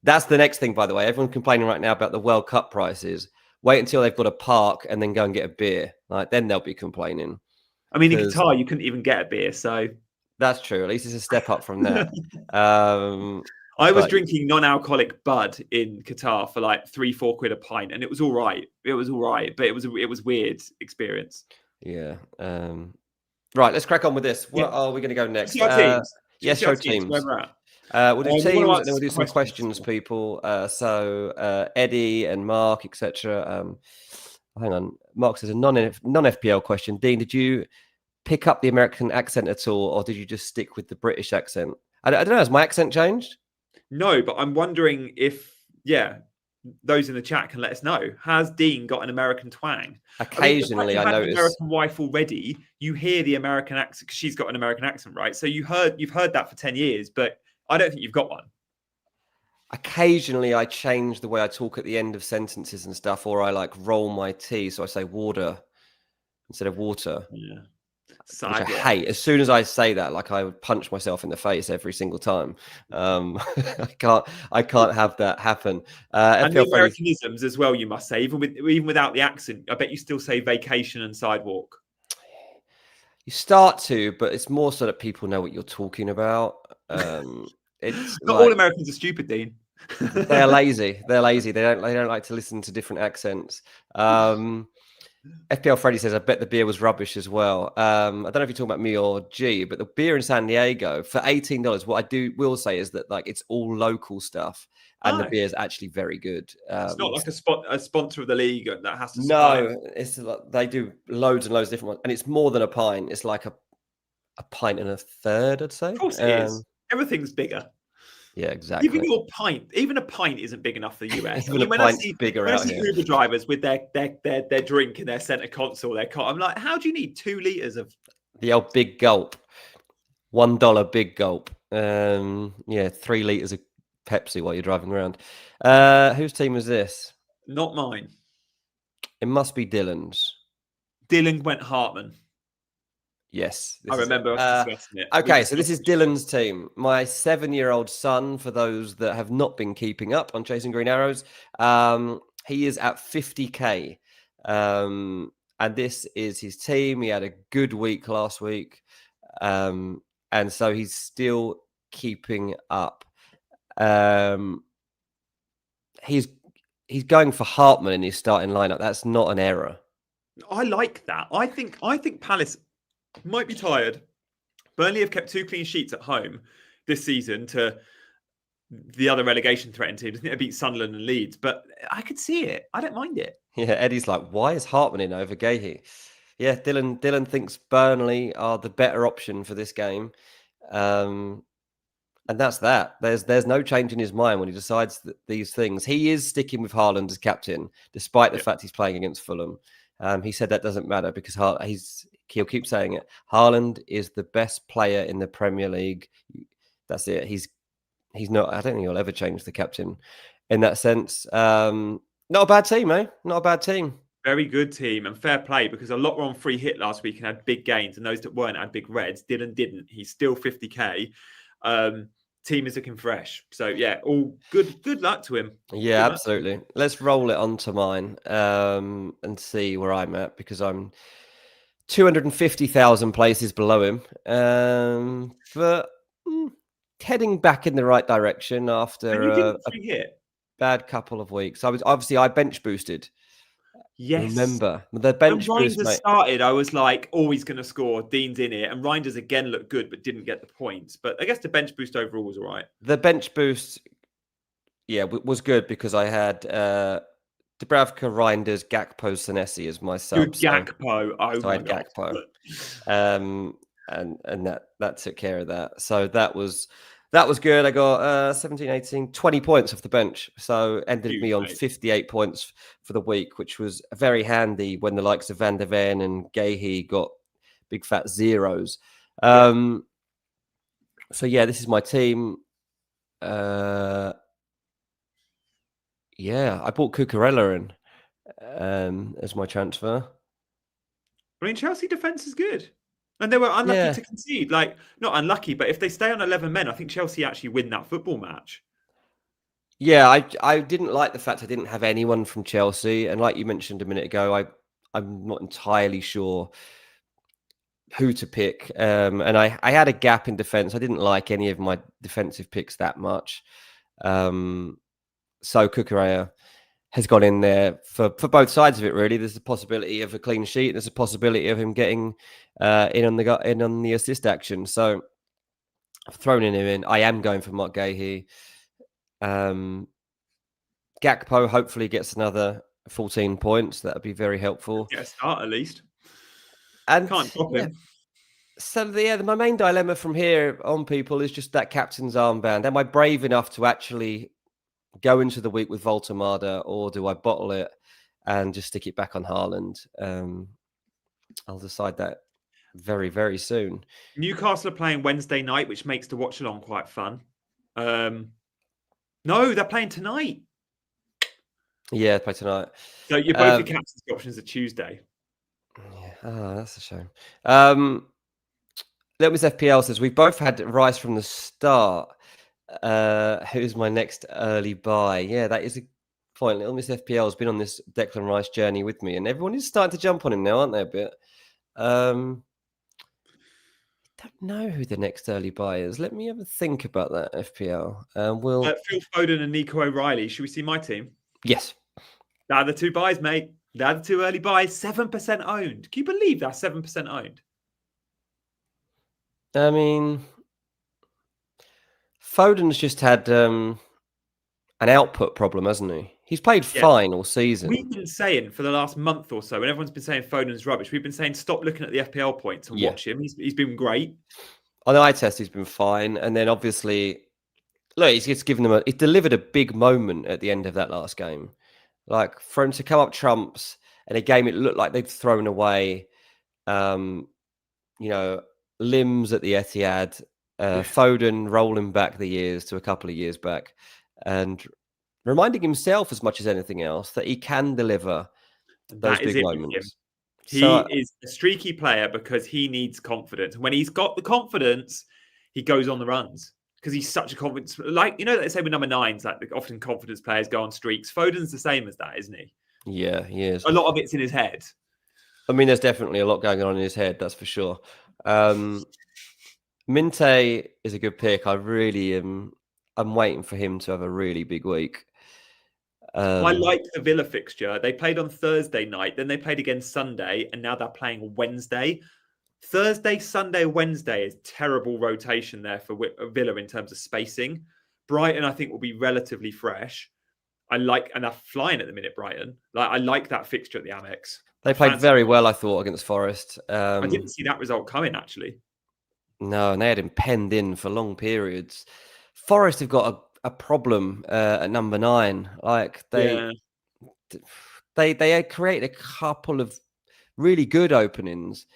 That's the next thing, by the way. Everyone's complaining right now about the World Cup prices. Wait until they've got a park and then go and get a beer. Then they'll be complaining. I mean, in Qatar, you couldn't even get a beer, so... That's true. At least it's a step up from that. I was drinking non-alcoholic Bud in Qatar for like 3-4 quid a pint, and it was all right. But it was weird experience. Yeah. Right, let's crack on with this. What are we going to go next? Yes, show teams. Where we're at. We'll do teams, and then we'll do some questions, people. So Eddie and Mark, etc. Hang on. Mark says a non-FPL question. Dean, did you pick up the American accent at all, or did you just stick with the British accent? I don't know. Has my accent changed? No, but I'm wondering if, those in the chat can let us know. Has Dean got an American twang? Occasionally, I notice. An American wife already. You hear the American accent because she's got an American accent, right? So you've heard that for 10 years, but I don't think you've got one. Occasionally, I change the way I talk at the end of sentences and stuff, or I roll my T, so I say water instead of water. Yeah. Which I hate. As soon as I say that, I would punch myself in the face every single time. I can't have that happen. And the Americanisms as well, you must say, even without the accent. I bet you still say vacation and sidewalk. You start to, but it's more so that people know what you're talking about. It's not all Americans are stupid, Dean. They're lazy. They're lazy. They don't like to listen to different accents. FPL Freddy says, I bet the beer was rubbish as well. I don't know if you're talking about me or G, but the beer in San Diego for $18, what I will say is that like it's all local stuff and the beer is actually very good. It's not like a sponsor of the league that has to supply. No, it's they do loads and loads of different ones, and it's more than a pint. It's like a pint and a third, I'd say. Of course it is. Everything's bigger. Yeah, exactly. Even a pint isn't big enough for the US. Even when I see Uber drivers with their drink in their center console, I'm like, how do you need 2 liters of the old big gulp? $1 big gulp. 3 liters of Pepsi while you're driving around. Whose team is this? Not mine. It must be Dylan's. Dylan went Hartman. Yes. I remember us discussing it. Okay, so this is Dylan's team. My 7-year-old son, for those that have not been keeping up on Chasing Green Arrows, he is at 50k. And this is his team. He had a good week last week. And so he's still keeping up. He's going for Hartman in his starting lineup. That's not an error. I like that. I think Palace might be tired. Burnley have kept 2 clean sheets at home this season to the other relegation threatened teams. I think they beat Sunderland and Leeds, but I could see it. I don't mind it. Yeah, Eddie's like, why is Hartman in over Gahey? Yeah, Dylan thinks Burnley are the better option for this game. And that's that. There's no change in his mind when he decides these things. He is sticking with Haaland as captain, despite the fact he's playing against Fulham. He said that doesn't matter because he'll keep saying it. Haaland is the best player in the Premier League. That's it. He's not. I don't think he'll ever change the captain in that sense. Not a bad team, eh? Not a bad team. Very good team and fair play because a lot were on free hit last week and had big gains, and those that weren't had big reds. Dylan didn't. He's still 50k. Team is looking fresh. So yeah, all good. Good luck to him. Yeah, absolutely. Let's roll it onto mine and see where I'm at because I'm 250,000 places below him. But heading back in the right direction after a bad couple of weeks. I bench boosted. Yes. Remember the bench boost started. I was like, he's going to score. Dean's in it, and Reinders again looked good, but didn't get the points. But I guess the bench boost overall was all right. The bench boost, was good because I had Dubravka, Reinders, Gakpo, Senesi as my sub. Good Gakpo. So I had Gakpo, and that took care of that. So that was good. I got 17, 18, 20 points off the bench. So ended me on 58 points for the week, which was very handy when the likes of Van der Ven and Gahey got big fat zeros. So this is my team. I bought Cucurella in as my transfer. I mean, Chelsea defense is good. And they were unlucky to concede. Like, not unlucky, but if they stay on 11 men, I think Chelsea actually win that football match. Yeah, I didn't like the fact I didn't have anyone from Chelsea. And like you mentioned a minute ago, I'm not entirely sure who to pick. And I had a gap in defence. I didn't like any of my defensive picks that much. So Cucurella has gone in there for both sides of it, really. There's a possibility of a clean sheet. There's a possibility of him getting in on the assist action. So I've thrown him in. I am going for Mark Gahey. Gakpo hopefully gets another 14 points. That would be very helpful. Get a start at least. And can't stop him. So my main dilemma from here on, people, is just that captain's armband. Am I brave enough to actually go into the week with Voltemada, or do I bottle it and just stick it back on Haaland? I'll decide that very, very soon. Newcastle are playing Wednesday night, which makes the watch along quite fun. No, they're playing tonight. Yeah, they play tonight. So you're both your captain's options are Tuesday. Yeah, that's a shame. Little Miss FPL says we've both had Rice from the start. Who's my next early buy? Yeah, that is a point. Little Miss FPL has been on this Declan Rice journey with me, and everyone is starting to jump on him now, aren't they? A bit. don't know who the next early buy is. Let me have a think about that, FPL. Phil Foden and Nico O'Reilly. Should we see my team? Yes. They're the two buys, mate. They're the two early buys. 7% owned. Can you believe that? 7% owned. I mean, Foden's just had an output problem, hasn't he? He's played fine all season. We've been saying for the last month or so, and everyone's been saying Foden's rubbish, we've been saying stop looking at the FPL points and watch him. He's been great. On the eye test, he's been fine. And then obviously, look, he's given them he delivered a big moment at the end of that last game. Like, for him to come up trumps in a game it looked like they'd thrown away, limbs at the Etihad, Foden rolling back the years to a couple of years back, and reminding himself as much as anything else that he can deliver those big moments. He is a streaky player because he needs confidence. And when he's got the confidence, he goes on the runs because he's such a confidence. Like, they say with number 9s, like often confidence players go on streaks. Foden's the same as that, isn't he? Yeah, he is. A lot of it's in his head. I mean, there's definitely a lot going on in his head, that's for sure. Minte is a good pick. I really am. I'm waiting for him to have a really big week. I like the Villa fixture. They played on Thursday night, then they played again Sunday, and now they're playing Wednesday. Thursday, Sunday, Wednesday is terrible rotation there for Villa in terms of spacing. Brighton, I think, will be relatively fresh. And they're flying at the minute, Brighton. I like that fixture at the Amex. They played very well, I thought, against Forest. I didn't see that result coming, actually. No, and they had him penned in for long periods. Forest have got a problem at number 9. Like they created a couple of really good openings,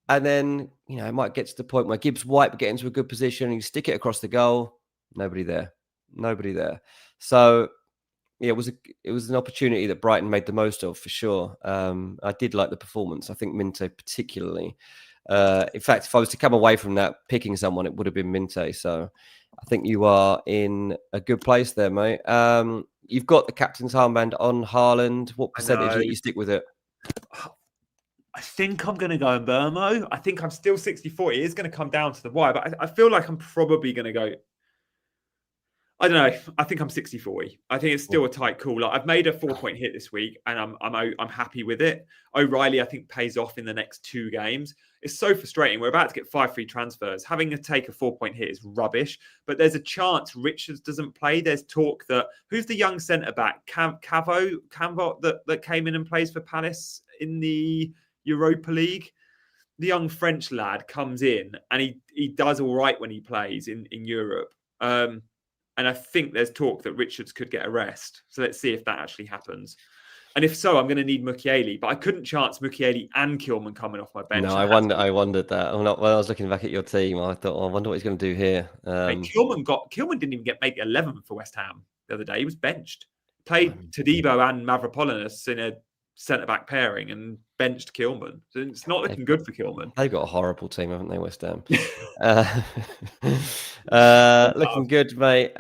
and then it might get to the point where Gibbs White would get into a good position and you stick it across the goal. Nobody there. So it was an opportunity that Brighton made the most of for sure. I did like the performance. I think Minte particularly. In fact, if I was to come away from that picking someone, it would have been Minte. So I think you are in a good place there, mate. You've got the captain's armband on Haaland. What percentage do you stick with it? I think I'm going to go in Burmo. I think I'm still 60-40. It is going to come down to the wire, but I feel like I'm probably going to go. I don't know. I think I'm 60-40. I think it's still a tight call. I've made a 4-point hit this week, and I'm happy with it. O'Reilly, I think, pays off in the next 2 games. It's so frustrating. We're about to get 5 free transfers. Having to take a 4-point hit is rubbish. But there's a chance Richards doesn't play. There's talk that who's the young centre back, Cavo that came in and plays for Palace in the Europa League. The young French lad comes in and he does all right when he plays in Europe. And I think there's talk that Richards could get a rest. So let's see if that actually happens. And if so, I'm going to need Mukiele. But I couldn't chance Mukiele and Kilman coming off my bench. No, I wondered that. When I was looking back at your team, I thought, I wonder what he's going to do here. Kilman didn't even make 11 for West Ham the other day. He was benched. Played Todibo and Mavropanos in a centre-back pairing and benched Kilman. So it's not looking good for Kilman. They've got a horrible team, haven't they, West Ham? Looking good, mate.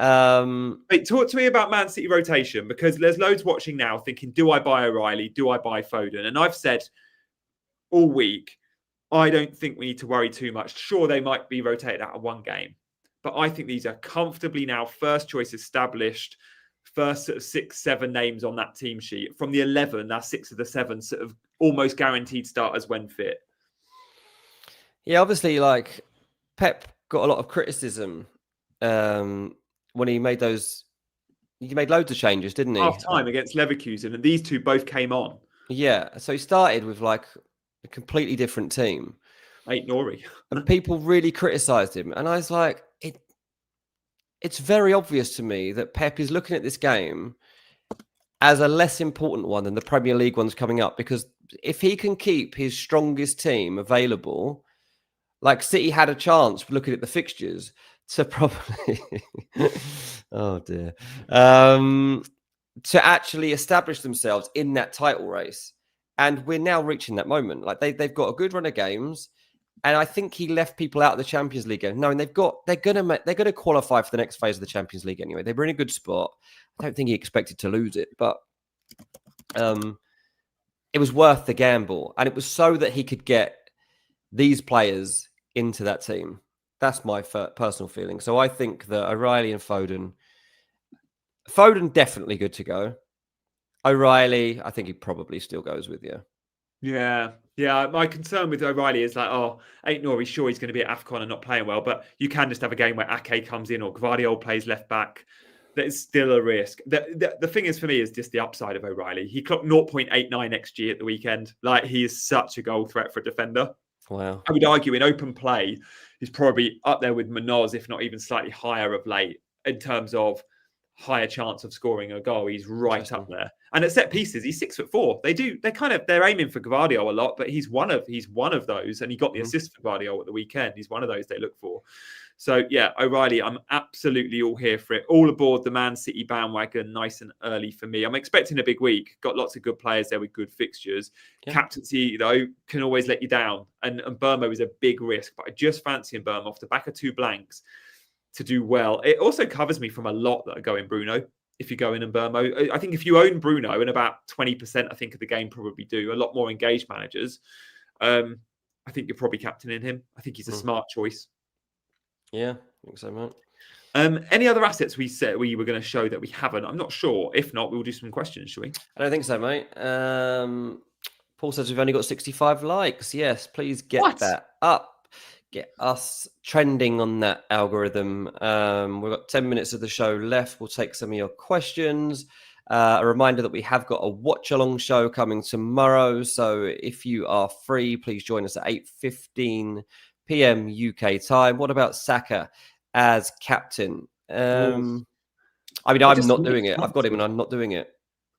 Wait, talk to me about Man City rotation, because there's loads watching now thinking, do I buy O'Reilly? Do I buy Foden? And I've said all week, I don't think we need to worry too much. Sure, they might be rotated out of one game, but I think these are comfortably now first choice established, first sort of 6-7 names on that team sheet. From the 11, that's 6 of the 7 sort of almost guaranteed starters when fit. Yeah, obviously, like Pep got a lot of criticism when he made those. He made loads of changes, didn't he? Half time against Leverkusen, and these two both came on. Yeah, so he started with like a completely different team. Nori. And people really criticised him, and I was like, it's very obvious to me that Pep is looking at this game as a less important one than the Premier League ones coming up, because if he can keep his strongest team available, like City had a chance looking at the fixtures to probably, oh dear, to actually establish themselves in that title race. And we're now reaching that moment. Like they've got a good run of games. And I think he left people out of the Champions League game, knowing they're gonna qualify for the next phase of the Champions League anyway. They were in a good spot. I don't think he expected to lose it, but it was worth the gamble, and it was so that he could get these players into that team. That's my personal feeling. So I think that O'Reilly and Foden definitely good to go. O'Reilly, I think he probably still goes with you. Yeah. My concern with O'Reilly is like, ain't Nori sure he's going to be at AFCON and not playing well, but you can just have a game where Ake comes in or Gvardiol plays left back. There's still a risk. The thing is for me is just the upside of O'Reilly. He clocked 0.89 XG at the weekend. Like, he is such a goal threat for a defender. Wow. I would argue in open play, he's probably up there with Munoz, if not even slightly higher of late in terms of higher chance of scoring a goal. He's right up there. And at set pieces, he's 6'4". They're aiming for Gvardiol a lot, but he's one of those, and he got the assist for Gvardiol at the weekend. He's one of those they look for. So yeah, O'Reilly, I'm absolutely all here for it. All aboard the Man City bandwagon, nice and early for me. I'm expecting a big week. Got lots of good players there with good fixtures. Yeah. Captaincy, though, can always let you down. And Burmo is a big risk, but I just fancy Burmo off the back of 2 blanks to do well. It also covers me from a lot that are going Bruno. If you go in and Burmo, I think if you own Bruno, and about 20%, I think of the game probably do, a lot more engaged managers, I think you're probably captaining him. I think he's a smart choice. Yeah, I think so, mate. Any other assets we said we were going to show that we haven't? I'm not sure. If not, we'll do some questions, shall we? I don't think so, mate. Paul says we've only got 65 likes. Yes, please get that up. Get us trending on that algorithm. We've got 10 minutes of the show left. We'll take some of your questions. A reminder that we have got a watch-along show coming tomorrow. So if you are free, please join us at 8:15 p.m. UK time. What about Saka as captain? I'm not doing it. I've got him and I'm not doing it.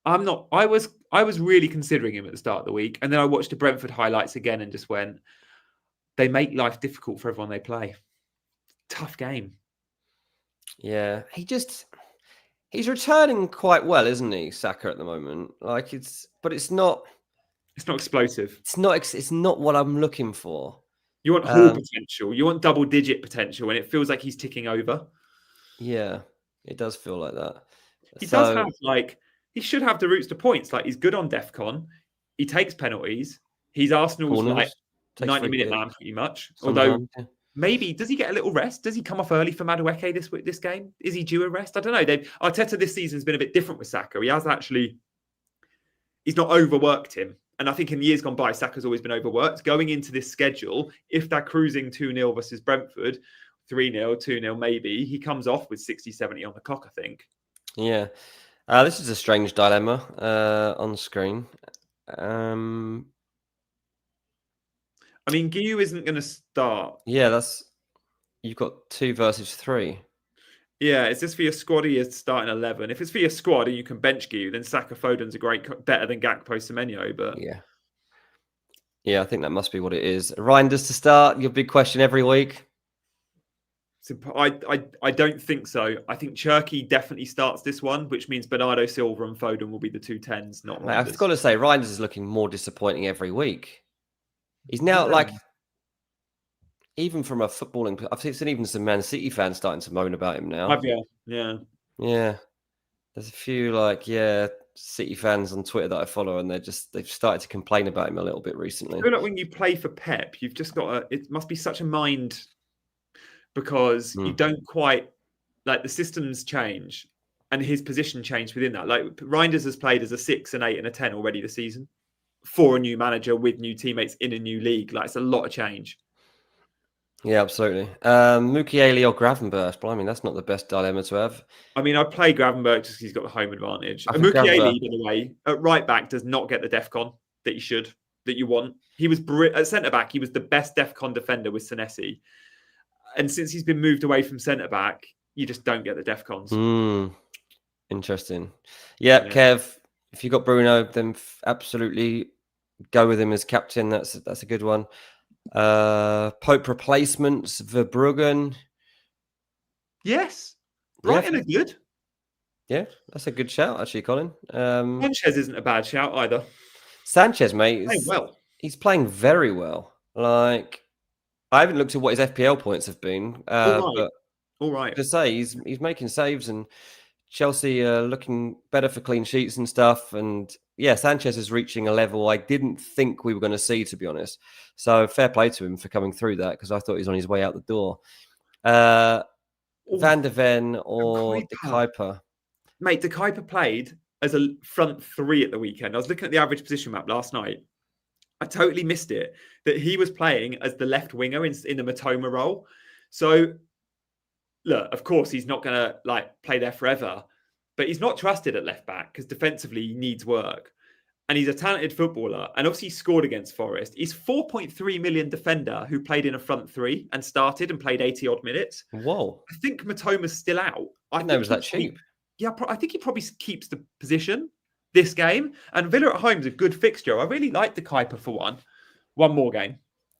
I'm not. I was really considering him at the start of the week. And then I watched the Brentford highlights again and just went, they make life difficult for everyone they play. Tough game. Yeah. He's returning quite well, isn't he, Saka, at the moment? But it's not explosive. It's not what I'm looking for. You want whole potential. You want double-digit potential, and it feels like he's ticking over. Yeah, it does feel like that. He does have, he should have the routes to points. Like, he's good on DEFCON. He takes penalties. He's Arsenal's, 90-minute man, pretty much. Although, maybe, does he get a little rest? Does he come off early for Madueke this game? Is he due a rest? I don't know. Arteta this season has been a bit different with Saka. He's not overworked him. And I think in years gone by, Saka's always been overworked. Going into this schedule, if they're cruising 2-0 versus Brentford, 3-0, 2-0 maybe, he comes off with 60, 70 on the clock, I think. Yeah. This is a strange dilemma on screen. I mean, Gyu isn't going to start. Yeah, you've got 2 versus 3. Yeah, it's just for your squad, you're starting 11. If it's for your squad and you can bench Gyu, then Saka Foden's better than Gakpo Semenyo. But yeah, I think that must be what it is. Reinders to start. Your big question every week. I don't think so. I think Cherky definitely starts this one, which means Bernardo Silva and Foden will be the 2 10s, not Reinders. I've got to say, Reinders is looking more disappointing every week. He's now even from a footballing, I've seen even some Man City fans starting to moan about him now. Yeah. There's a few City fans on Twitter that I follow, and they've started to complain about him a little bit recently. I feel like when you play for Pep, you've just got it must be such a mind, because you don't quite, the systems change and his position changed within that. Like, Reinders has played as a 6, an 8 and a 10 already this season for a new manager with new teammates in a new league. It's a lot of change. Yeah, absolutely. Mukiele or Gravenberch? But I mean, that's not the best dilemma to have. I mean, I play Gravenberch just because he's got the home advantage. Mukiele, by the way, at right back does not get the DEFCON that you want. He was at centre back. He was the best DEFCON defender with Senesi, and since he's been moved away from centre back, you just don't get the DEFCONs. Interesting. Yeah, Kev. If you got Bruno, then absolutely go with him as captain. That's a good one. Pope replacements, Verbruggen. Yes. Brighton are good. Yeah, that's a good shout, actually, Colin. Sanchez isn't a bad shout either. Sanchez, mate, he's playing very well. I haven't looked at what his FPL points have been. All right. To say he's making saves and Chelsea are looking better for clean sheets and stuff. And yeah, Sanchez is reaching a level I didn't think we were going to see, to be honest. So fair play to him for coming through that, because I thought he was on his way out the door. Van de Ven or De Kuiper? Mate, De Kuiper played as a front three at the weekend. I was looking at the average position map last night. I totally missed it, that he was playing as the left winger in the Matoma role. So, look, of course, he's not going to play there forever, but he's not trusted at left back because defensively he needs work. And he's a talented footballer. And obviously he scored against Forest. He's 4.3 million defender who played in a front three and started and played 80 odd minutes. Whoa. I think Matoma's still out. I didn't know it was that cheap. Yeah, I think he probably keeps the position this game. And Villa at home is a good fixture. I really like the Kuiper for one more game.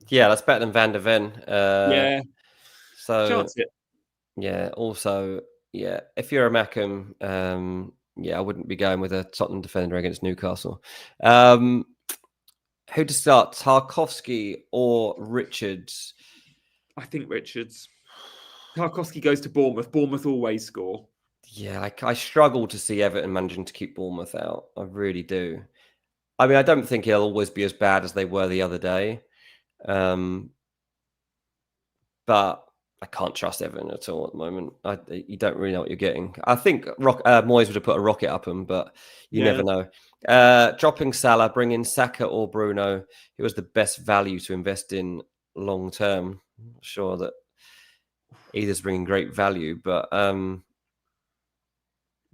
Yeah, that's better than Van de Ven. Yeah. So, chance it. Yeah, also, yeah, if you're a Mackham, I wouldn't be going with a Tottenham defender against Newcastle. Who to start, Tarkowski or Richards? I think Richards. Tarkowski goes to Bournemouth. Bournemouth always score. Yeah, I struggle to see Everton managing to keep Bournemouth out. I really do. I mean, I don't think he'll always be as bad as they were the other day. But I can't trust Everton at all at the moment. You don't really know what you're getting. I think Moyes would have put a rocket up him, but you never know. Dropping Salah, bringing Saka or Bruno, who was the best value to invest in long term. I'm not sure that either's bringing great value, but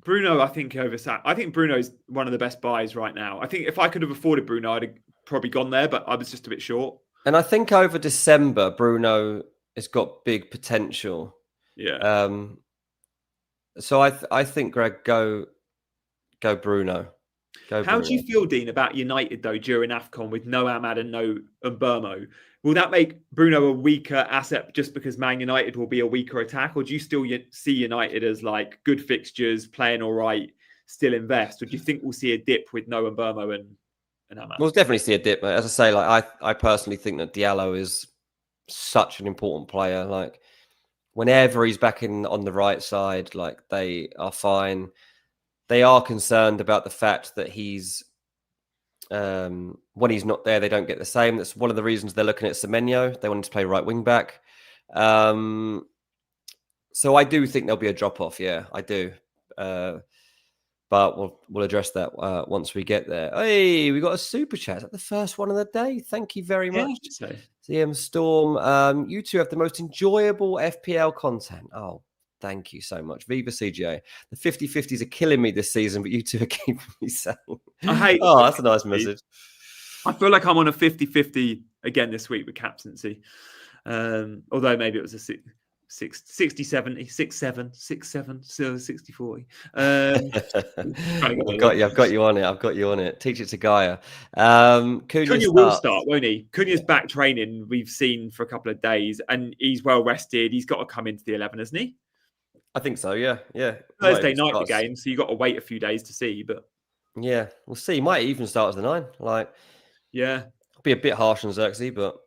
Bruno, I think over Saka. I think Bruno's one of the best buys right now. I think if I could have afforded Bruno, I'd have probably gone there, but I was just a bit short. And I think over December, Bruno has got big potential. Yeah. So I think, Greg, go Bruno. How do you feel, Dean, about United though during AFCON with no Ahmad and no Mbeumo? Will that make Bruno a weaker asset just because Man United will be a weaker attack, or do you still see United as like good fixtures, playing all right, still invest, or do you think we'll see a dip with no Mbeumo and Ahmad? We'll definitely see a dip. As I say, I personally think that Diallo is such an important player. Like whenever he's back on the right side, like they are fine. They are concerned about the fact that he's when he's not there, they don't get the same. That's one of the reasons they're looking at Semenyo. They want him to play right wing back. So I do think there'll be a drop off. Yeah, I do. But we'll address that once we get there. Hey, we got a super chat. Is that the first one of the day? Thank you very much. So. CM Storm, you two have the most enjoyable FPL content. Oh, thank you so much. Viva CGA. The 50-50s are killing me this season, but you two are keeping me sane. I hate that's a nice message. I feel like I'm on a 50-50 again this week with captaincy. Although maybe it was a 60-70, 6-7, so 60-40. I've got you on it. Teach it to Gaia. Cunha will start, won't he? Cunha's back training, we've seen for a couple of days, and he's well rested. He's got to come into the 11, hasn't he? I think so, yeah. Thursday night the game, so you've got to wait a few days to see, but yeah, we'll see. He might even start as the 9. Yeah. Be a bit harsh on Xerxes, but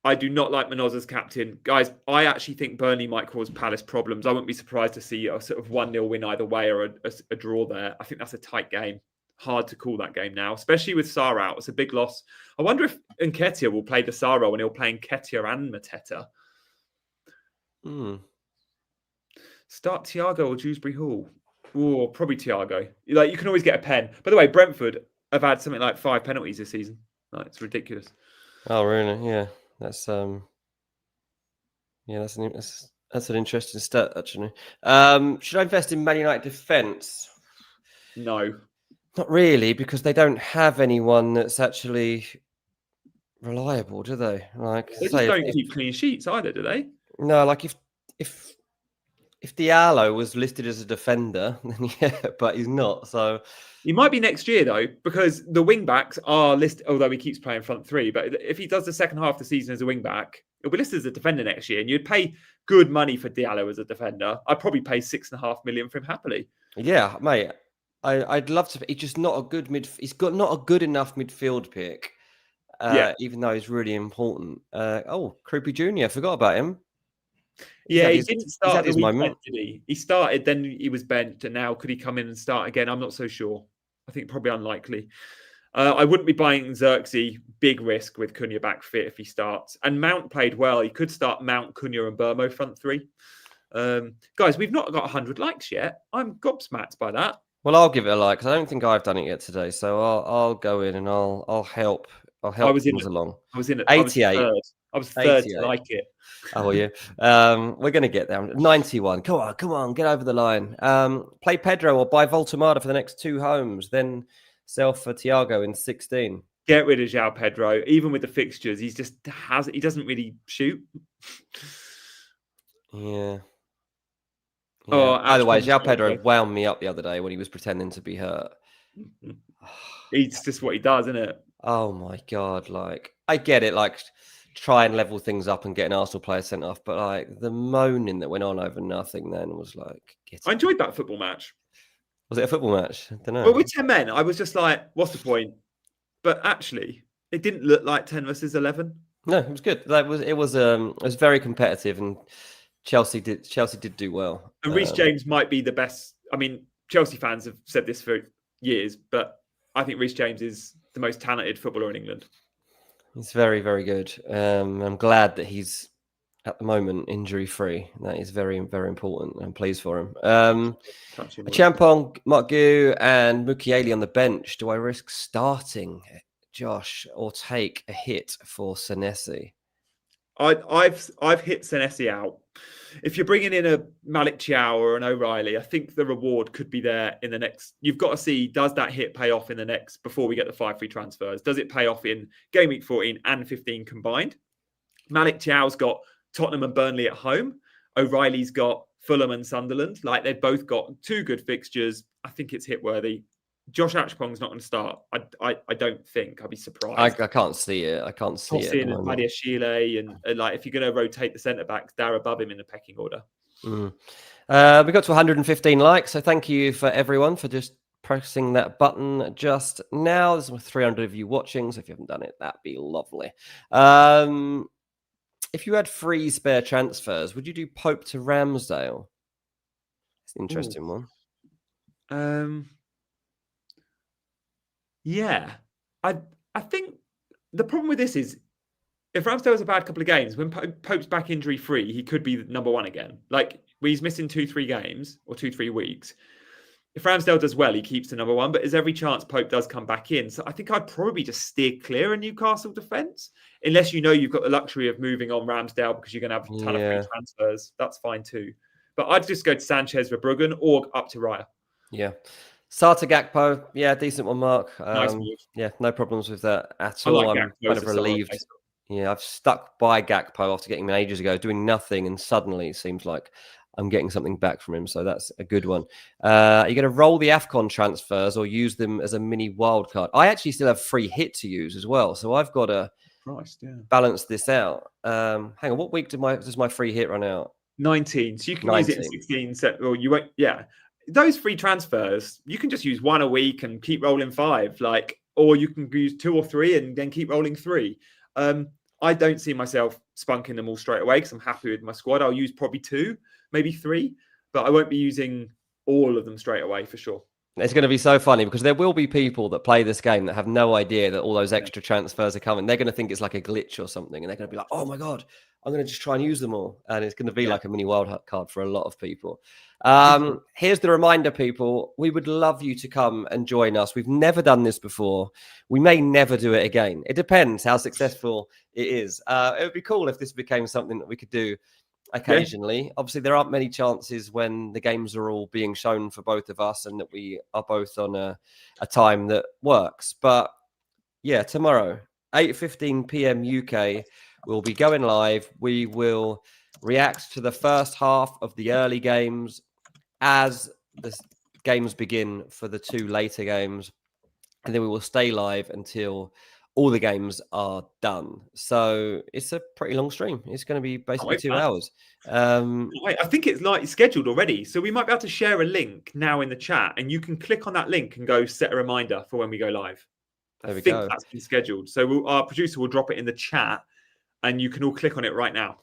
I do not like Munoz as captain. Guys, I actually think Burnley might cause Palace problems. I wouldn't be surprised to see a sort of 1-0 win either way or a draw there. I think that's a tight game. Hard to call that game now, especially with Sarr out. It's a big loss. I wonder if Nketiah will play the Sarr role and he'll play Nketiah and Mateta. Start Thiago or Dewsbury Hall? Oh, probably Thiago. You can always get a pen. By the way, Brentford have had something like 5 penalties this season. It's ridiculous. Oh, really? Yeah. That's an interesting stat, actually. Should I invest in Man United defence? No. Not really, because they don't have anyone that's actually reliable, do they? They just don't keep clean sheets either, do they? No, if Diallo was listed as a defender, then yeah, but he's not. So he might be next year though, because the wing backs are listed. Although he keeps playing front three, but if he does the second half of the season as a wing back, he'll be listed as a defender next year, and you'd pay good money for Diallo as a defender. I'd probably pay $6.5 million for him happily. Yeah, mate. I'd love to. He's just not a good He's got not a good enough midfield pick. Even though he's really important. Croupy Jr. Forgot about him. Yeah, he didn't He's start had the his weekend, moment. did he? He started, then he was benched, and now could he come in and start again? I'm not so sure. I think probably unlikely. I wouldn't be buying Xerxes. Big risk with Cunha back fit if he starts. And Mount played well. He could start Mount, Cunha, and Burmo front three. Guys, we've not got 100 likes yet. I'm gobsmacked by that. Well, I'll give it a like because I don't think I've done it yet today. So I'll go in and I'll help things along. I was 88. third. I was third to like it. Oh, yeah. We're going to get there. 91. Come on, get over the line. Play Pedro or buy Voltemada for the next 2 homes, then sell for Thiago in 16. Get rid of João Pedro. Even with the fixtures, he doesn't really shoot. Yeah. Oh, by the way, João Pedro wound me up the other day when he was pretending to be hurt. It's just what he does, isn't it? Oh my God. Like, I get it. Like, try and level things up and get an Arsenal player sent off. But like the moaning that went on over nothing then was like, I enjoyed that football match. Was it a football match? I don't know. Well, with 10 men, I was just like, what's the point? But actually, it didn't look like 10 versus 11. No, it was good. It was very competitive, and Chelsea did do well. And Reece James might be the best. I mean, Chelsea fans have said this for years, but I think Reece James is the most talented footballer in England. He's very, very good. I'm glad that he's at the moment injury-free. That is very, very important. I'm pleased for him. Champong, Mark Gu, and Mukiele on the bench. Do I risk starting Josh or take a hit for Senesi? I've hit Senesi out. If you're bringing in a Malik Chow or an O'Reilly, I think the reward could be there in the next. You've got to see, does that hit pay off in the next, before we get the 5 free transfers? Does it pay off in game week 14 and 15 combined? Malik Chow's got Tottenham and Burnley at home. O'Reilly's got Fulham and Sunderland. Like, they've both got 2 good fixtures. I think it's hit worthy. Josh Archibong's not going to start. I don't think. I'd be surprised. I can't see it. I can't see it. And Madia Chile, and like, if you're going to rotate the centre backs, they're above him in the pecking order. We got to 115 likes, so thank you for everyone for just pressing that button just now. There's 300 of you watching, so if you haven't done it, that'd be lovely. If you had free spare transfers, would you do Pope to Ramsdale? It's an interesting one. Yeah, I think the problem with this is, if Ramsdale has a bad couple of games, when Pope's back injury free, he could be number 1 again. Like, when he's missing 2-3 games or 2-3 weeks, if Ramsdale does well, he keeps the number 1. But there's every chance Pope does come back in. So I think I'd probably just steer clear of Newcastle defence, unless you know you've got the luxury of moving on Ramsdale because you're going to have a ton of free transfers. That's fine too. But I'd just go to Sanchez, Verbruggen, or up to Raya. Yeah. Sarta Gakpo, decent one, Mark. Nice move. Yeah, no problems with that at all. I'm kind of relieved. Yeah, I've stuck by Gakpo after getting him ages ago, doing nothing, and suddenly it seems like I'm getting something back from him. So that's a good one. Are you going to roll the AFCON transfers or use them as a mini wildcard? I actually still have free hit to use as well, so I've got to balance this out. Hang on, what week does my free hit run out? 19. So you can use it in 16. Or you won't. Yeah. Those free transfers, you can just use 1 a week and keep rolling 5, or you can use 2 or 3 and then keep rolling 3. I don't see myself spunking them all straight away because I'm happy with my squad. I'll use probably 2, maybe 3, but I won't be using all of them straight away for sure. It's going to be so funny because there will be people that play this game that have no idea that all those extra transfers are coming. They're going to think it's like a glitch or something, and they're going to be like, oh my God, I'm going to just try and use them all. And it's going to be like a mini wild card for a lot of people. Here's the reminder, people. We would love you to come and join us. We've never done this before. We may never do it again. It depends how successful it is. It would be cool if this became something that we could do occasionally. Yeah. Obviously, there aren't many chances when the games are all being shown for both of us and that we are both on a time that works. But yeah, tomorrow, 8:15 p.m. UK, we'll be going live. We will react to the first half of the early games as the games begin for the 2 later games. And then we will stay live until all the games are done. So it's a pretty long stream. It's going to be basically 2 hours. I think it's scheduled already. So we might be able to share a link now in the chat, and you can click on that link and go set a reminder for when we go live. I think that's been scheduled. So our producer will drop it in the chat, and you can all click on it right now.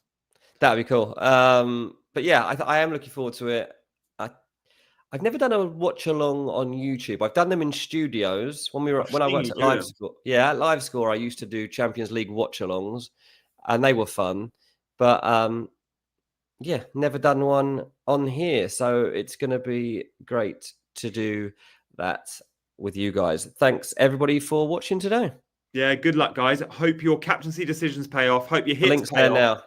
That'd be cool. But yeah, I am looking forward to it. I've never done a watch along on YouTube. I've done them in studios when I worked at Live Score. Yeah, at Live Score, I used to do Champions League watch alongs, and they were fun. But yeah, never done one on here, so it's going to be great to do that with you guys. Thanks everybody for watching today. Yeah, good luck, guys. Hope your captaincy decisions pay off. Hope your hits Links pay there off. now.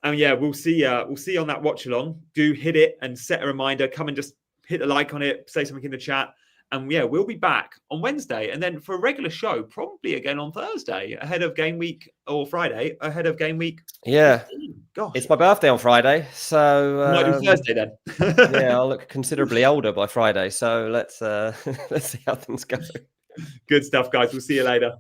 And yeah, we'll see on that watch along. Do hit it and set a reminder. Come and just hit a like on it, say something in the chat. And yeah, we'll be back on Wednesday. And then for a regular show, probably again on Thursday, ahead of game week, or Friday, ahead of game week. Yeah. 15. Gosh. It's my birthday on Friday. So might do Thursday then. Yeah, I'll look considerably older by Friday. So let's see how things go. Good stuff, guys. We'll see you later.